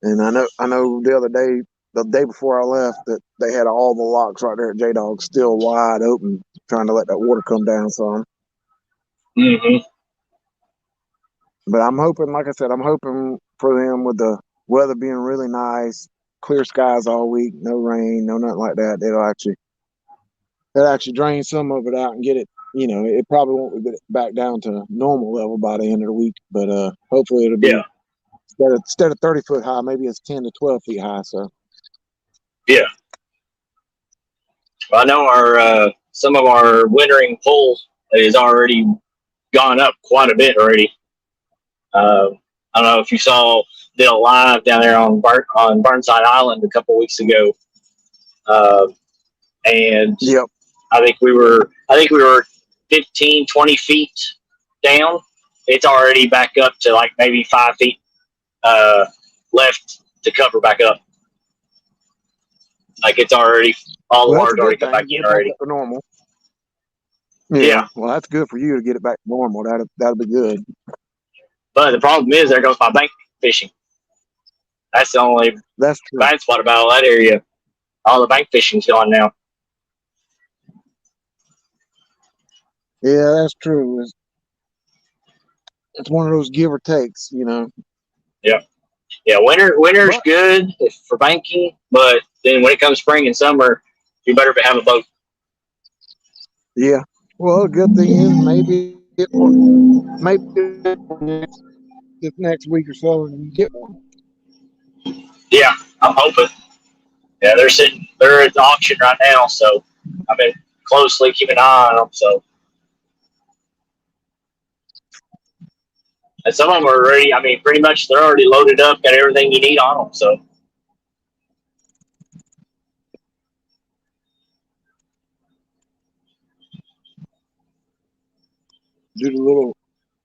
And I know the day before I left, that they had all the locks right there at J Dog still wide open, trying to let that water come down some. Mm-hmm. But I'm hoping, like I said, I'm hoping for them with the weather being really nice, clear skies all week, no rain, no nothing like that. They'll actually drain some of it out and get it. It probably won't get it back down to normal level by the end of the week, but hopefully it'll Yeah, be instead of 30 foot high, maybe it's 10 to 12 feet high. So yeah. I know our some of our wintering pole is already gone up quite a bit already. Uh, I don't know if you saw did a live down there on Burnside Island a couple weeks ago, uh, and yep, I think we were 15, 20 feet down. It's already back up to like maybe 5 feet uh, left to cover back up. Like it's already all the well, that's a water's already good got thing. back Get in it back already. up to normal. Yeah, Yeah, well, that's good for you to get it back to normal. That'll be good. but the problem is there goes my bank fishing. That's the only That's true. bad spot about all that area. All the bank fishing's gone now. Yeah, that's true. It's one of those give or takes. Yeah, yeah. Winter's But good for banking, but then when it comes spring and summer, you better have a boat. yeah, well, a good thing is maybe this next week or so, and you get one. Yeah, I'm hoping. Yeah, they're at the auction right now, so I mean, closely, keep an eye on them. So, and some of them are already. I mean, pretty much they're already loaded up, got everything you need on them. So, Do the little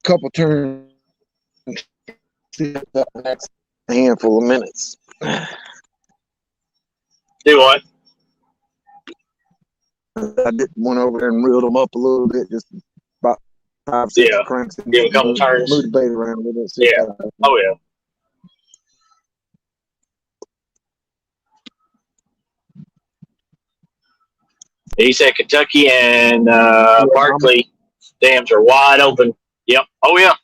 couple turns. See that next handful of minutes. do what? I did one over there and reeled them up a little bit, just about 5, 6 Yeah, cranks, and give them a couple move turns. the bait around a little bit. See Yeah. Oh yeah. He said Kentucky and Barkley dams are wide open. Yep. Oh yeah.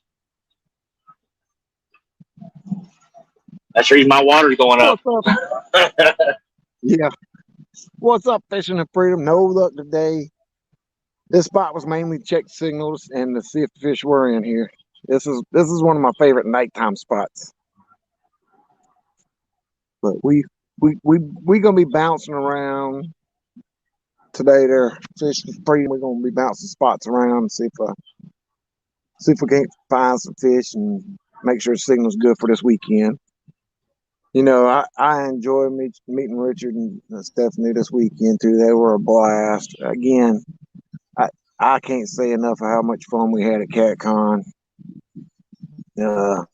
That's the reason my water's going up. What's up? Yeah. What's up, fishing and freedom? No luck today. This spot was mainly check signals and to see if the fish were in here. This is one of my favorite nighttime spots. But we gonna be bouncing around today. They're fishing freedom. We're gonna be bouncing spots around and see if we can find some fish and make sure the signal's good for this weekend. You know, I enjoy meeting Richard and Stephanie this weekend too. They were a blast. Again, I I can't say enough of how much fun we had at CatCon. Uh,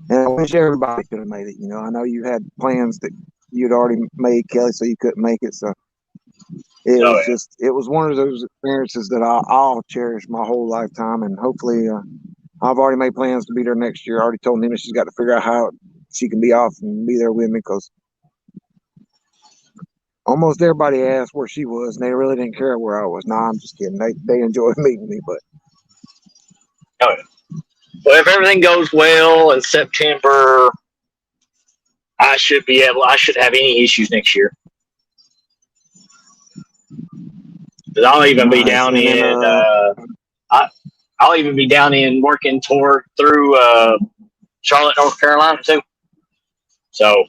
and I wish everybody could have made it. You know, I know you had plans that you'd already made, Kelly, so you couldn't make it. So Oh yeah. it was one of those experiences that I'll cherish my whole lifetime. And hopefully, I've already made plans to be there next year. I already told Nina she's got to figure out how she can be off and be there with me because almost everybody asked where she was, and they really didn't care where I was. Nah, I'm just kidding. They enjoyed meeting me, but Oh yeah. Well, if everything goes well in September, I should be able. I should have any issues next year. Because I'll even be nice. down And then in. I'll even be down in working toward through Charlotte, North Carolina too. So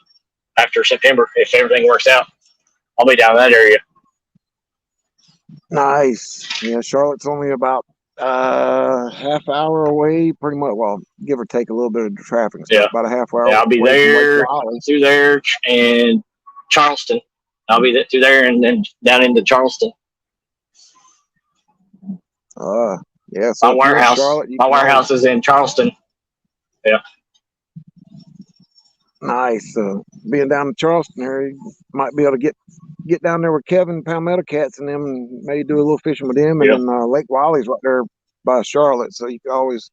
after September, if everything works out, I'll be down in that area. nice. Yeah, Charlotte's only about half hour away, pretty much. Well, give or take a little bit of traffic and stuff. Yeah, About a half hour yeah. I'll be away from Lake there Raleigh. through there and Charleston. I'll be through there and then down into Charleston. Yeah. So if you're in Charlotte, you My can always warehouse is in Charleston. Yeah. nice. Being down in Charleston here, you might be able to get down there with Kevin Palmetto Cats and them, and maybe do a little fishing with them. And Yep. then Lake Wiley's right there by Charlotte, so you can always.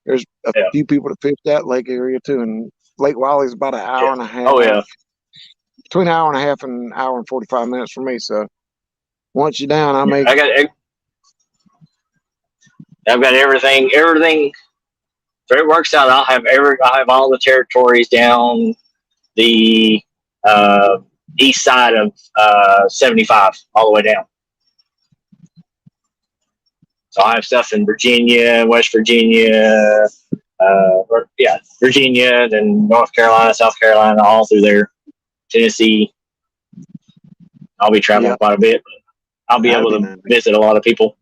There's a few people that fish that lake area too, and Lake Wiley's about an hour and a half. Oh yeah. Between an hour and a half and an hour and 45 minutes for me. So once you're down, I've got everything. Everything. If it works out, I'll have all the territories down the east side of 75 all the way down. So I have stuff in Virginia, West Virginia, Virginia, then North Carolina, South Carolina, all through there. Tennessee. I'll be traveling quite a bit. I'll be able to visit a lot of people.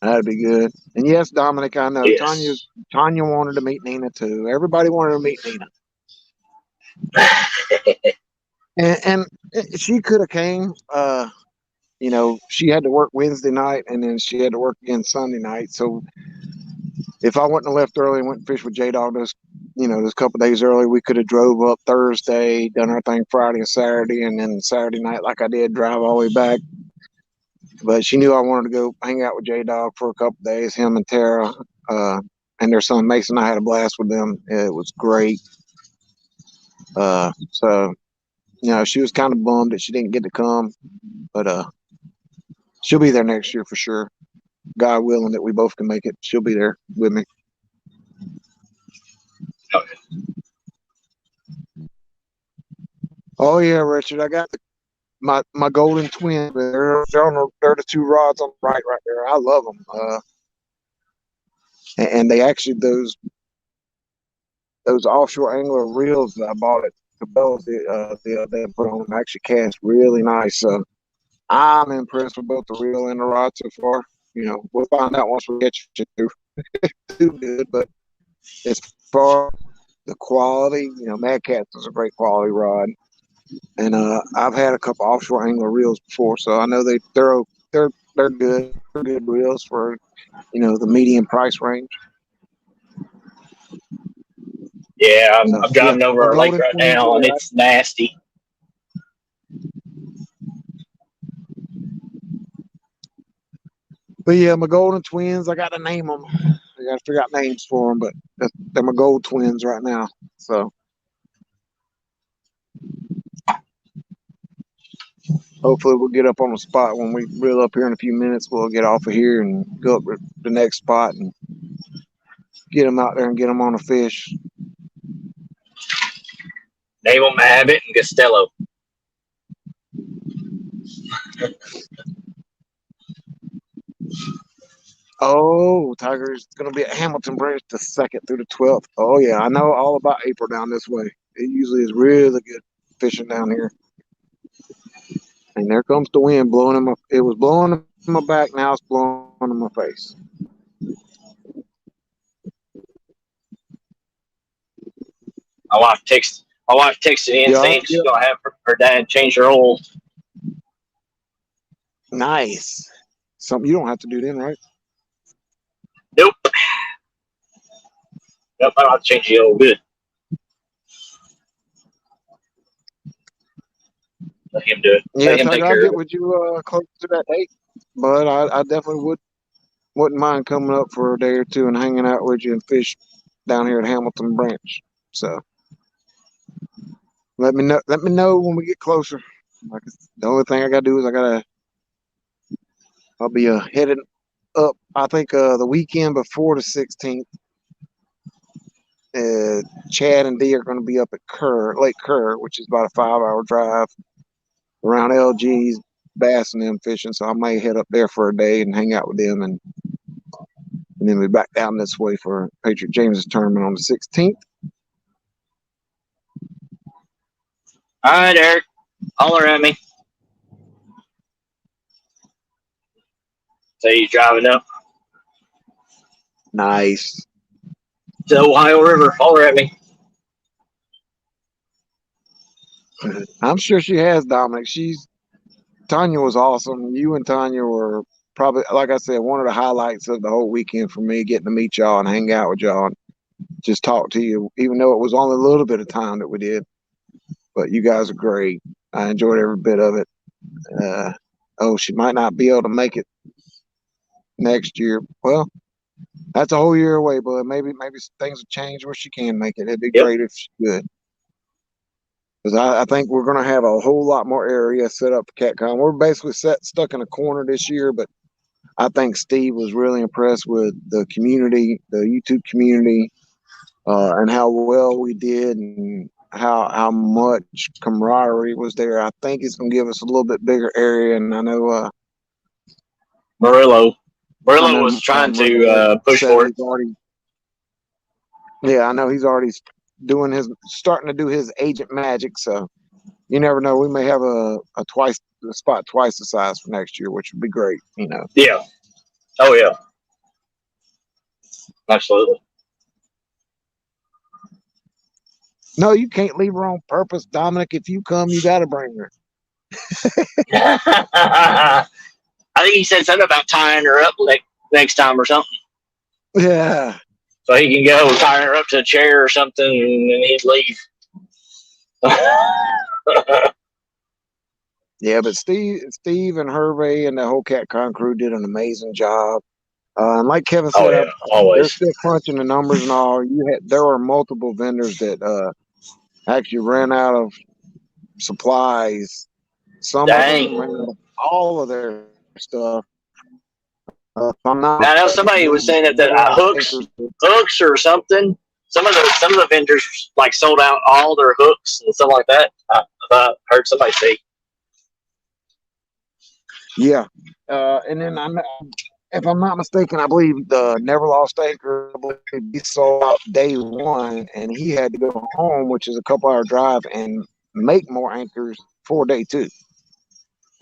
That'd be good. And yes, Dominic, I know Yes. Tanya wanted to meet Nina too. Everybody wanted to meet Nina. and she could have came. You know, she had to work Wednesday night and then she had to work again Sunday night. So if I wouldn't have left early and went and fished with J Dog those couple days early, we could have drove up Thursday, done our thing Friday and Saturday, and then Saturday night, like I did, drive all the way back. But she knew I wanted to go hang out with J Dog for a couple days. Him and Tara and their son Mason. I had a blast with them. It was great. So she was kind of bummed that she didn't get to come, but she'll be there next year for sure. God willing that we both can make it, she'll be there with me. Okay. Oh yeah, Richard, I got my golden twin. They're the two rods on the right there. I love them. And they actually those offshore angler reels that I bought at Cabela's the other day put on them actually cast really nice. So I'm impressed with both the reel and the rod so far. We'll find out once we catch it too good, but as far as the quality, Mad Cats is a great quality rod, and I've had a couple offshore angler reels before, so I know they're good. They're good reels for the medium price range. Yeah, So I'm yeah, driving over my our lake golden right twins now, and are out. it's nasty. But yeah, my golden twins, I got to name them. I got to figure out names for them, but they're my gold twins right now. So hopefully we'll get up on the spot when we reel up here in a few minutes. We'll get off of here and go up to the next spot and get them out there and get them on a fish. Name them Abbott and Costello. Oh, Tiger's going to be at Hamilton Branch the 2nd through the 12th. Oh, yeah, I know all about April down this way. It usually is really good fishing down here. And there comes the wind blowing in my. It was blowing in my back. Now it's blowing in my face. My wife texted in Yeah, saying she's yeah. gonna have her dad change her oil. Nice. Something you don't have to do then, right? Nope. Nope, I don't have to change the oil. Good. Let him do it. Yeah, Let him take Tiger, I'll care of get it. with you close to that date. But I definitely wouldn't mind coming up for a day or two and hanging out with you and fish down here at Hamilton Branch. So let me know. Let me know when we get closer. Like the only thing I gotta do is I'll be headed up. I think the weekend before the 16th. Chad and Dee are going to be up at Lake Kerr, which is about a 5-hour drive around LG's bass and them fishing. So I may head up there for a day and hang out with them, and then be back down this way for Patriot James's tournament on the 16th. All right, Eric. Holler at me. Say he's driving up Nice. to the Ohio River. Holler at me. I'm sure she has, Dominic. Tanya was awesome. You and Tanya were probably, like I said, one of the highlights of the whole weekend for me, getting to meet y'all and hang out with y'all and just talk to you, even though it was only a little bit of time that we did. But you guys are great. I enjoyed every bit of it. She might not be able to make it next year. Well, that's a whole year away, but maybe things will change where she can make it. It'd be Yep. great if she could. Because I think we're going to have a whole lot more area set up for CatCon. We're basically stuck in a corner this year, but I think Steve was really impressed with the community, the YouTube community, and how well we did and how much camaraderie was there. I think it's going to give us a little bit bigger area, and I know Murillo was trying to push said for he's it. already. Yeah, I know he's already starting to do his agent magic. So you never know. We may have a spot twice the size for next year, which would be great. Yeah. Oh yeah. Absolutely. No, you can't leave her on purpose, Dominic. If you come, you got to bring her. I think he said something about tying her up next time or something. Yeah. So he can go tie her up to a chair or something and then he'd leave. Yeah, but Steve and Hervey and the whole CatCon crew did an amazing job. And like Kevin Oh said, yeah, they're always. still crunching the numbers and all. There were multiple vendors that actually ran out of supplies. Some of them Dang. ran out of all of their stuff. If I'm not Now I know mistaken, somebody it was was saying that Neville hooks Anchors. or something. Some of the vendors like sold out all their hooks and stuff like that. I heard somebody say. Yeah. And then if I'm not mistaken, I believe the Never Lost Anchor, he sold out day one, and he had to go home, which is a couple-hour drive, and make more anchors for day two.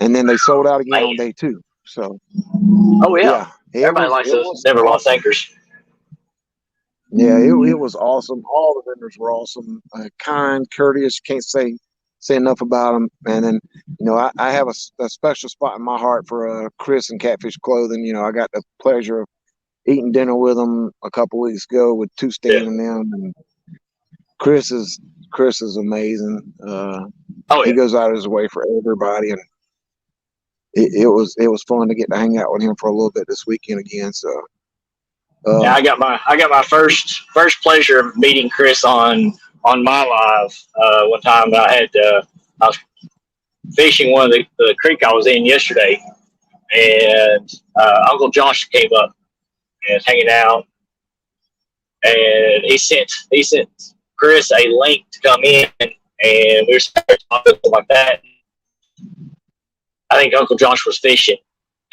and then they sold out again Man. on day 2. So Oh yeah. yeah, it Everybody was likes it those was never lost awesome. anchors. Yeah, it was awesome. All the vendors were awesome, kind, courteous. Can't say enough about them. And then, I have a special spot in my heart for Chris and Catfish Clothing. I got the pleasure of eating dinner with them a couple weeks ago with Two Yeah. Stain and them. And Chris is amazing. Oh He yeah. goes out of his way for everybody, and it was fun to get to hang out with him for a little bit this weekend again. So. Yeah, Uh, I got my first pleasure of meeting Chris on my live one time. I was fishing one of the creek I was in yesterday, and Uncle Josh came up and was hanging out, and he sent Chris a link to come in, and we were talking like that. I think Uncle Josh was fishing,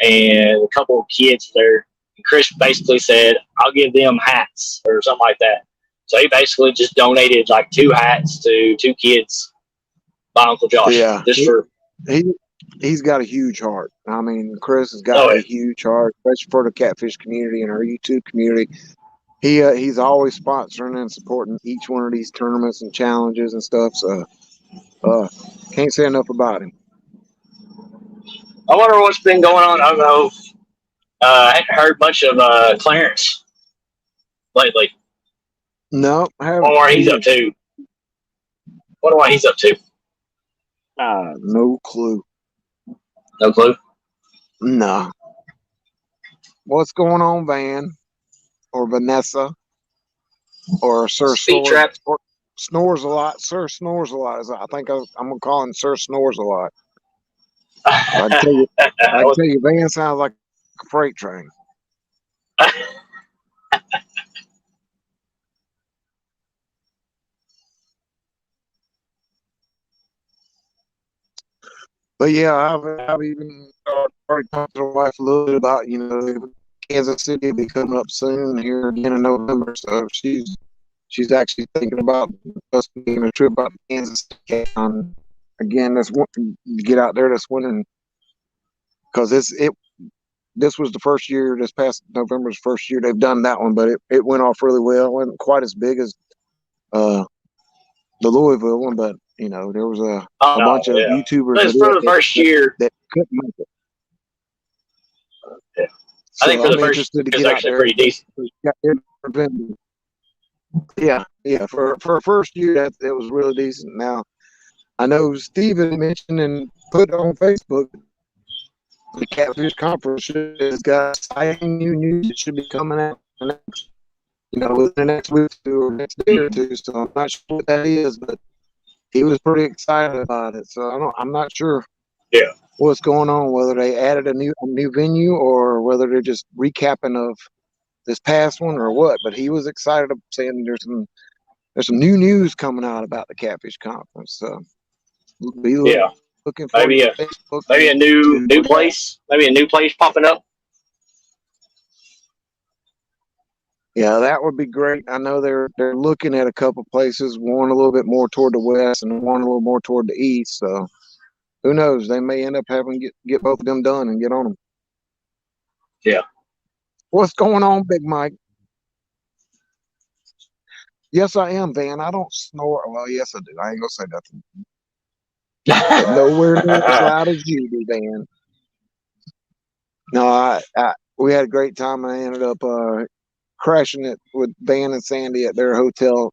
and a couple of kids there. And Chris basically said, "I'll give them hats or something like that." So he basically just donated like 2 hats to 2 kids by Uncle Josh, yeah, just for. he he's got a huge heart. I mean, Chris has got Oh a huge heart, especially for the catfish community and our YouTube community. He's always sponsoring and supporting each one of these tournaments and challenges and stuff. So uh, can't say enough about him. I wonder what's been going on. I don't know. I hadn't heard much of Clarence lately. No, I I wonder haven't. what he's up to. Wonder what he's up to. No clue. No clue. Nah. What's going on, Van or Vanessa or Sir Speed Snores trap. or Snores a lot? Sir Snores a lot. I think I'm gonna call him Sir Snores a lot. I can tell you, Van sounds like a freight train. But yeah, I've even already talked to the wife a little bit about Kansas City will be coming up soon here again in November, so she's actually thinking about us making a trip out to Kansas City again get out there this winter because this was the first year, this past November's first year they've done that one, but it went off really well. It wasn't quite as big as uh, the Louisville one, but there was Oh a no, bunch of yeah. YouTubers But it's for the first year. that couldn't make it. Yeah. I think So for the I'm first interested to year, it's get out actually there. pretty decent. Yeah, yeah. For a first year, it was really decent. Now I know Steven mentioned and put on Facebook the Catfish Conference has got exciting new news that should be coming out within the next week or next day or two. So I'm not sure what that is, but he was pretty excited about it. So I'm not sure Yeah. what's going on, whether they added a new venue or whether they're just recapping of this past one or what. But he was excited, saying there's some new news coming out about the Catfish Conference. So be Yeah. looking for Maybe your a Facebook maybe a and new YouTube. place. Maybe a new place popping up. Yeah, that would be great. I know they're looking at a couple places, one a little bit more toward the west and one a little more toward the east. So who knows? They may end up having to get both of them done and get on them. Yeah. What's going on, Big Mike? Yes, I am, Van. I don't snore. Well, yes, I do. I ain't gonna say nothing, but nowhere near as loud as you do, Van. No, we had a great time, and I ended up crashing it with Van and Sandy at their hotel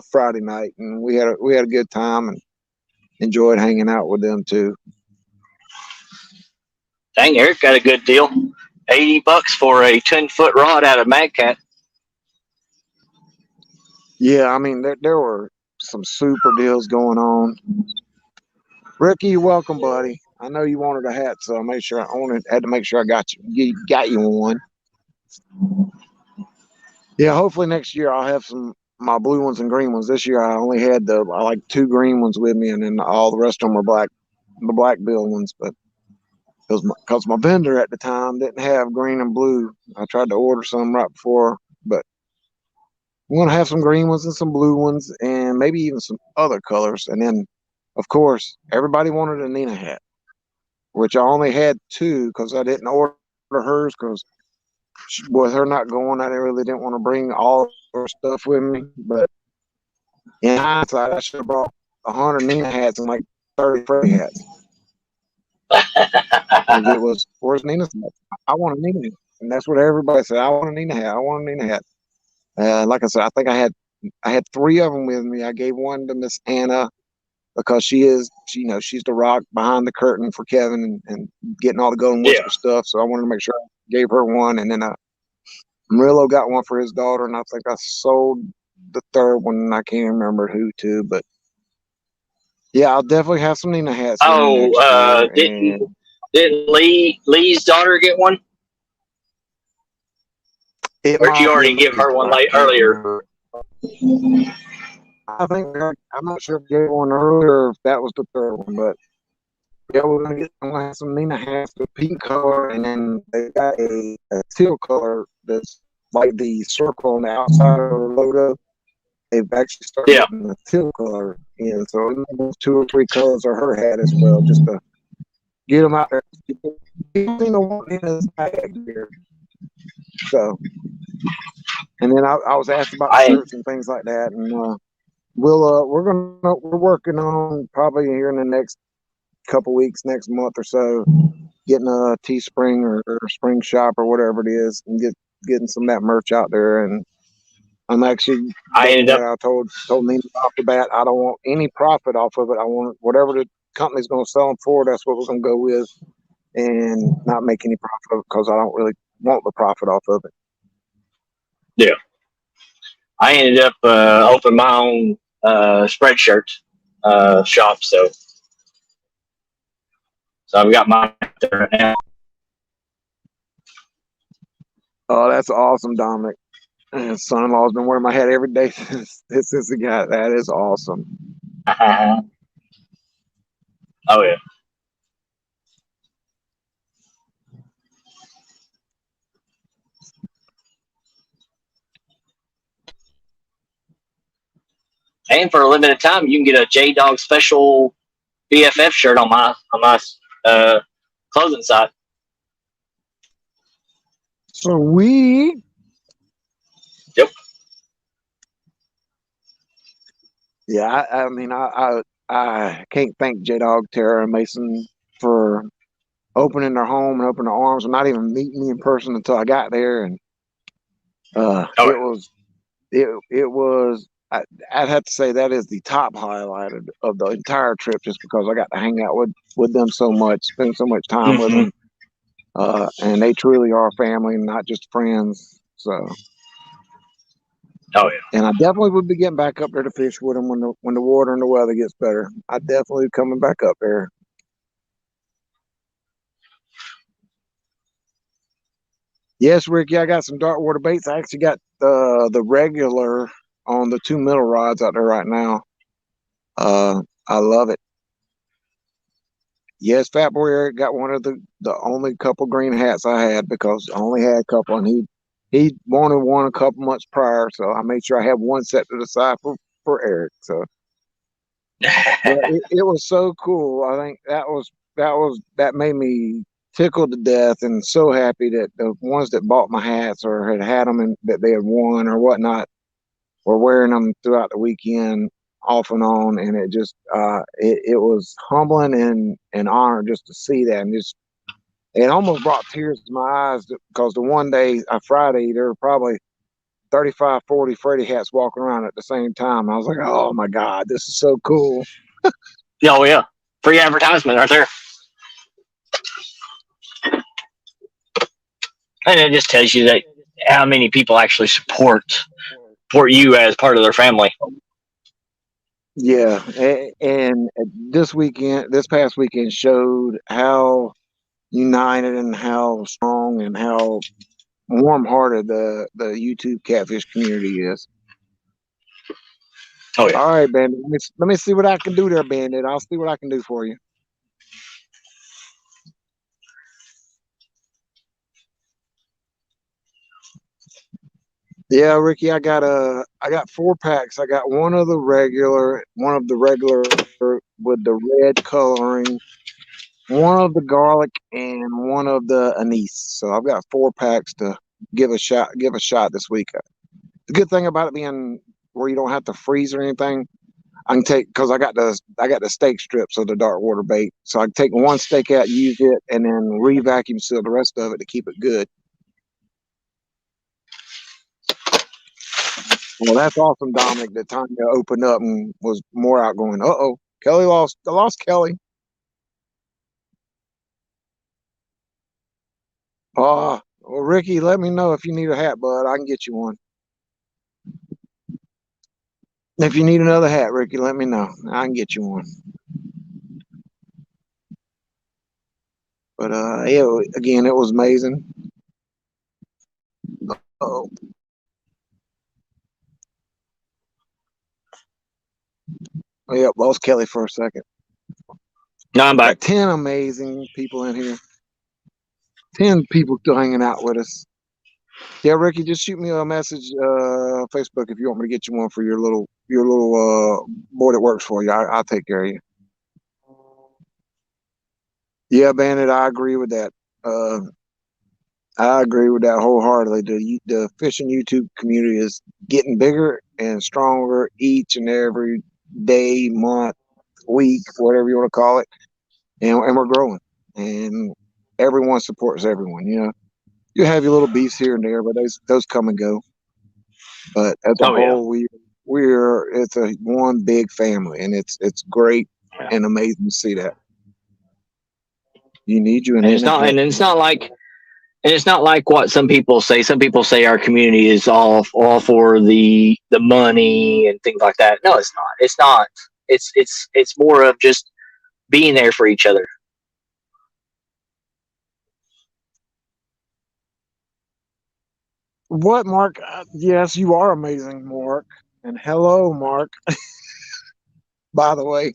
Friday night, and we had a good time and enjoyed hanging out with them too. Dang, Eric got a good deal. $80 for a 10-foot rod out of Magcat. Yeah, I mean there were some super deals going on. Ricky, you're welcome, buddy. I know you wanted a hat, so I made sure had to make sure I got you one. Yeah, hopefully next year I'll have my blue ones and green ones. This year I only had I like 2 green ones with me, and then all the rest of them were the black bill ones. But because my vendor at the time didn't have green and blue, I tried to order some right before. But I'm gonna have some green ones and some blue ones, and maybe even some other colors. And then, of course, everybody wanted a Nina hat. which I only had two because I didn't order hers because with her not going, I really didn't want to bring all her stuff with me. But in hindsight, I should have brought 100 Nina hats and like 30 Freddie hats. Because it was, where's Nina's hat? I want a Nina hat. And that's what everybody said. I want a Nina hat. I want a Nina hat. Like I said, I think I had three of them with me. I gave one to Miss Anna because she's the rock behind the curtain for Kevin and getting all the Golden Yeah. Whisper stuff. So I wanted to make sure I gave her one. And then Murillo got one for his daughter. And I think I sold the third one. And I can't remember who to, but yeah, I'll definitely have some Nina hats in Oh, next year. And didn't Lee's daughter get one? it Or did might you be already give Lee's, her one but I like can't earlier? remember. I'm not sure if I gave one earlier or if that was the third one, but yeah, I'm gonna have some Nina hats, the pink color, and then they got a teal color that's like the circle on the outside of the logo. They've actually started Yeah. getting the teal color in, so two or three colors of her hat as well, just to get them out there. People want Nina's bag here. So, and then I was asked about I shirts and things like that, and we're working on probably here in the next couple weeks, next month or so, getting a Teespring or Spring Shop or whatever it is, and getting some of that merch out there. And I'm actually ended up I told Nina off the bat, I don't want any profit off of it. I want whatever the company's going to sell them for. That's what we're going to go with, and not make any profit because I don't really want the profit off of it. yeah. I ended up opening my own spreadshirt shop, so I've got mine there right now. Oh, that's awesome, Dominic. And son-in-law's been wearing my hat every day since he got that. Is awesome. Oh yeah. And for a limited time, you can get a J Dog special BFF shirt on my clothing site. Sweet. Yep. Yeah, I mean, I can't thank J Dog, Tara, and Mason for opening their home and opening their arms and not even meeting me in person until I got there. And Oh it yeah. was it was I'd have to say that is the top highlight of the entire trip, just because I got to hang out with them so much, spend so much time with Mm-hmm. them, and they truly are family, not just friends. So. Oh yeah. And I definitely would be getting back up there to fish with them when the water and the weather gets better. I definitely coming back up there. Yes, Ricky, I got some dark water baits. I actually got the regular on the two middle rods out there right now. I love it. Yes, Fat Boy Eric got one of the only couple green hats I had, because I only had a couple, and he wanted one a couple months prior, so I made sure I had one set to the side for Eric. So yeah, it was so cool. I think that made me tickled to death and so happy that the ones that bought my hats or had them and that they had won or whatnot were wearing them throughout the weekend off and on. And it just it was humbling and honor just to see that, and just it almost brought tears to my eyes, because the one day, Friday, there were probably 35, 40 Freddy hats walking around at the same time. I was like, oh my God, this is so cool. Oh yeah. Free advertisement right there. And it just tells you that how many people actually support you as part of their family. Yeah, and this past weekend showed how united and how strong and how warm-hearted the YouTube catfish community is. Oh yeah. All right, Bandit. Let me see what I can do there, Bandit. I'll see what I can do for you. Yeah, Ricky, I got 4 packs. I got one of the regular with the red coloring, one of the garlic, and one of the anise. So I've got 4 packs to give a shot. Give a shot this week. The good thing about it being where you don't have to freeze or anything, I can take because I got the steak strips of the dark water bait. So I can take one steak out, use it, and then re-vacuum seal the rest of it to keep it good. Well, that's awesome, Dominic. That time you opened up and was more outgoing. Uh-oh, Kelly lost. I lost Kelly. Well, Ricky, let me know if you need a hat, bud. I can get you one. If you need another hat, Ricky, let me know. I can get you one. But again, it was amazing. Oh, yep, lost Kelly for a second. No, I'm Got back. 10 amazing people in here. 10 people still hanging out with us. Yeah, Ricky, just shoot me a message, Facebook, if you want me to get you one for your little boy that works for you. I'll take care of you. Yeah, Bandit, I agree with that. Uh, I agree with that wholeheartedly. The fishing YouTube community is getting bigger and stronger each and every day, month, week, whatever you want to call it, and we're growing. And everyone supports everyone. You have your little beefs here and there, but those come and go. But as a Oh yeah, whole, it's a one big family, and it's great yeah. and amazing to see that. You need you an And ain't a hat. it's not like what some people say. Some people say our community is all for the money and things like that. No, it's not. It's not. It's more of just being there for each other. What, Mark? Yes, you are amazing, Mark. And hello, Mark. By the way,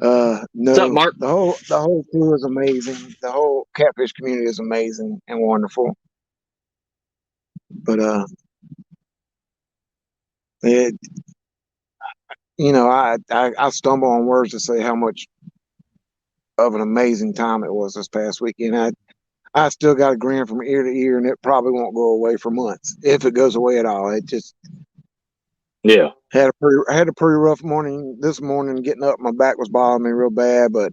What's up, no, Mark? the whole crew is amazing. The whole catfish community is amazing and wonderful. But it, I stumble on words to say how much of an amazing time it was this past weekend. I still got a grin from ear to ear, and it probably won't go away for months if it goes away at all. It just Yeah. had a pretty rough morning this morning. Getting up, my back was bothering me real bad, but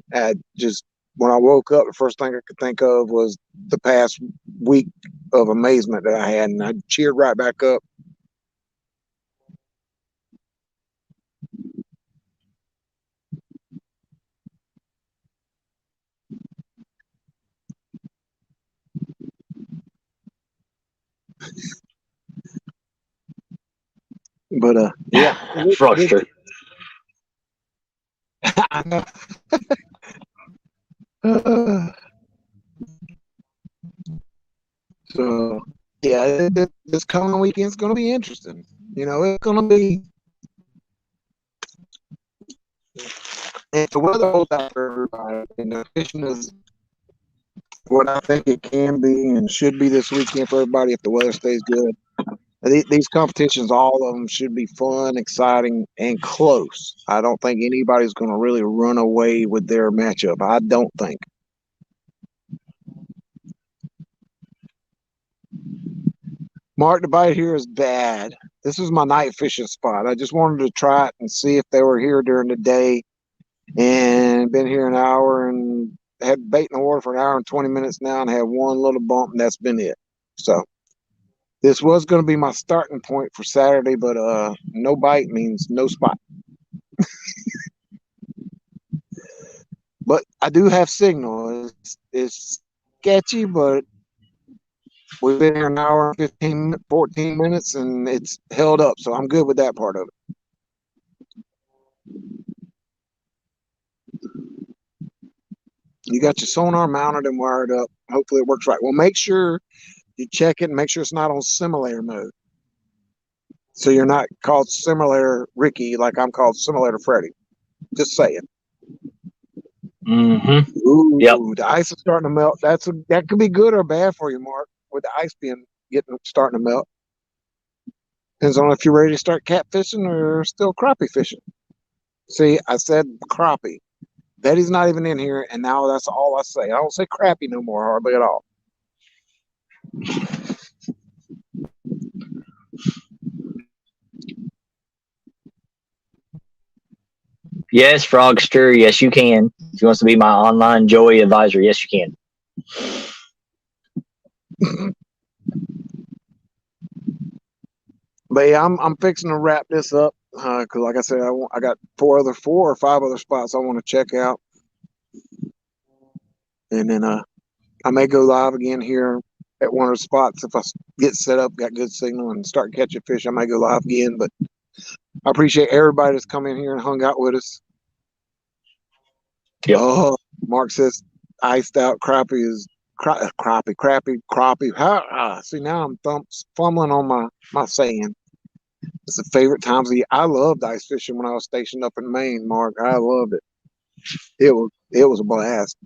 when I woke up, the first thing I could think of was the past week of amazement that I had, and I cheered right back up. But yeah, Frogster. I know. Uh, so yeah, this coming weekend's going to be interesting. It's going to be if the weather holds out for everybody, and the fishing is what I think it can be and should be this weekend for everybody if the weather stays good. These competitions, all of them should be fun, exciting, and close. I don't think anybody's going to really run away with their matchup. I don't think. Mark, the bite here is bad. This is my night fishing spot. I just wanted to try it and see if they were here during the day, and been here an hour and had bait in the water for an hour and 20 minutes now and had one little bump, and that's been it. So this was going to be my starting point for Saturday, but no bite means no spot. But I do have signal. It's sketchy, but we've been here an hour and 15, 14 minutes, and it's held up. So I'm good with that part of it. You got your sonar mounted and wired up. Hopefully it works right. Well, make sure you check it and make sure it's not on simulator mode. So you're not called simulator Ricky like I'm called simulator Freddy. Just saying. Mm-hmm. Yep. Ooh, the ice is starting to melt. That could be good or bad for you, Mark, with the ice starting to melt. Depends on if you're ready to start catfishing or still crappie fishing. See, I said crappie. Betty's not even in here, and now that's all I say. I don't say crappy no more, hardly at all. Yes, Frogster. Yes, you can. If you wants to be my online Joey advisor, yes, you can. But yeah, I'm fixing to wrap this up because, like I said, I got four or five other spots I want to check out, and then I may go live again here at one of the spots if I get set up, got good signal, and start catching fish. I may go live again. But I appreciate everybody that's come in here and hung out with us. Yep. Oh, Mark says iced out crappie is crappie. See, now I'm fumbling on my saying. It's the favorite times of the year. I loved ice fishing when I was stationed up in Maine, Mark. I loved it. It was a blast.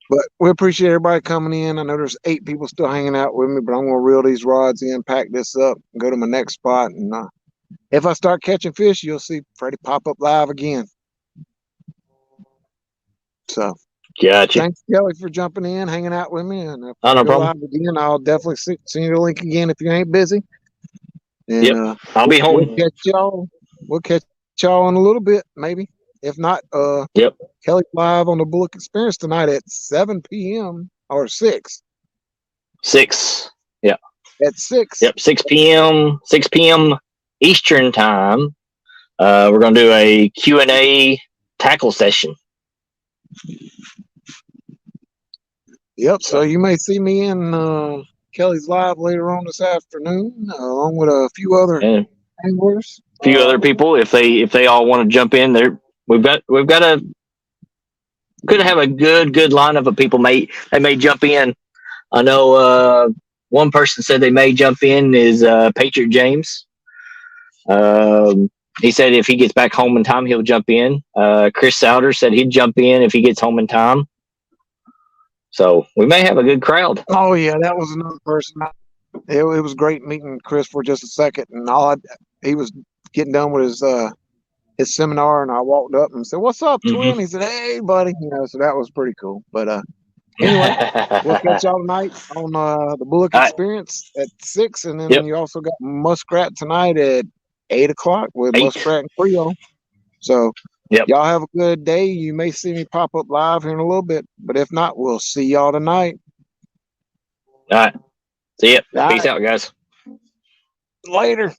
But we appreciate everybody coming in. I know there's 8 people still hanging out with me, but I'm gonna reel these rods in, pack this up, and go to my next spot. And if I start catching fish, you'll see Freddie pop up live again. So Gotcha. thanks, Kelly, for jumping in, hanging out with me. And if Oh, I no go problem. live again, I'll definitely send you the link again if you ain't busy. And Yep. I'll be we'll home. catch y'all. We'll catch y'all in a little bit, maybe. If not, Yep. Kelly live on the Bullock Experience tonight at 7 p.m. or 6. 6. Yeah. At 6. Yep. 6 p.m. 6 p.m. Eastern time. We're gonna do a Q&A tackle session. Yep. So you may see me in Kelly's live later on this afternoon, along with a few other And anglers. a few other people, if they all want to jump in there, we've got a could have a good lineup of people. They may jump in. I know one person said they may jump in is Patriot James. He said if he gets back home in time, he'll jump in. Chris Souter said he'd jump in if he gets home in time. So we may have a good crowd. Oh yeah, that was another person. It was great meeting Chris for just a second, and he was getting done with his seminar, and I walked up and said, "What's up, twin?" He said, "Hey, buddy," so that was pretty cool. But anyway, we'll catch y'all tonight on the Bullock Experience at 6, and then you also got Muskrat tonight at 8 o'clock with 8. Muskrat and Creole. So y'all have a good day. You may see me pop up live here in a little bit, but if not, we'll see y'all tonight. All right. See ya. Peace out, guys. Later.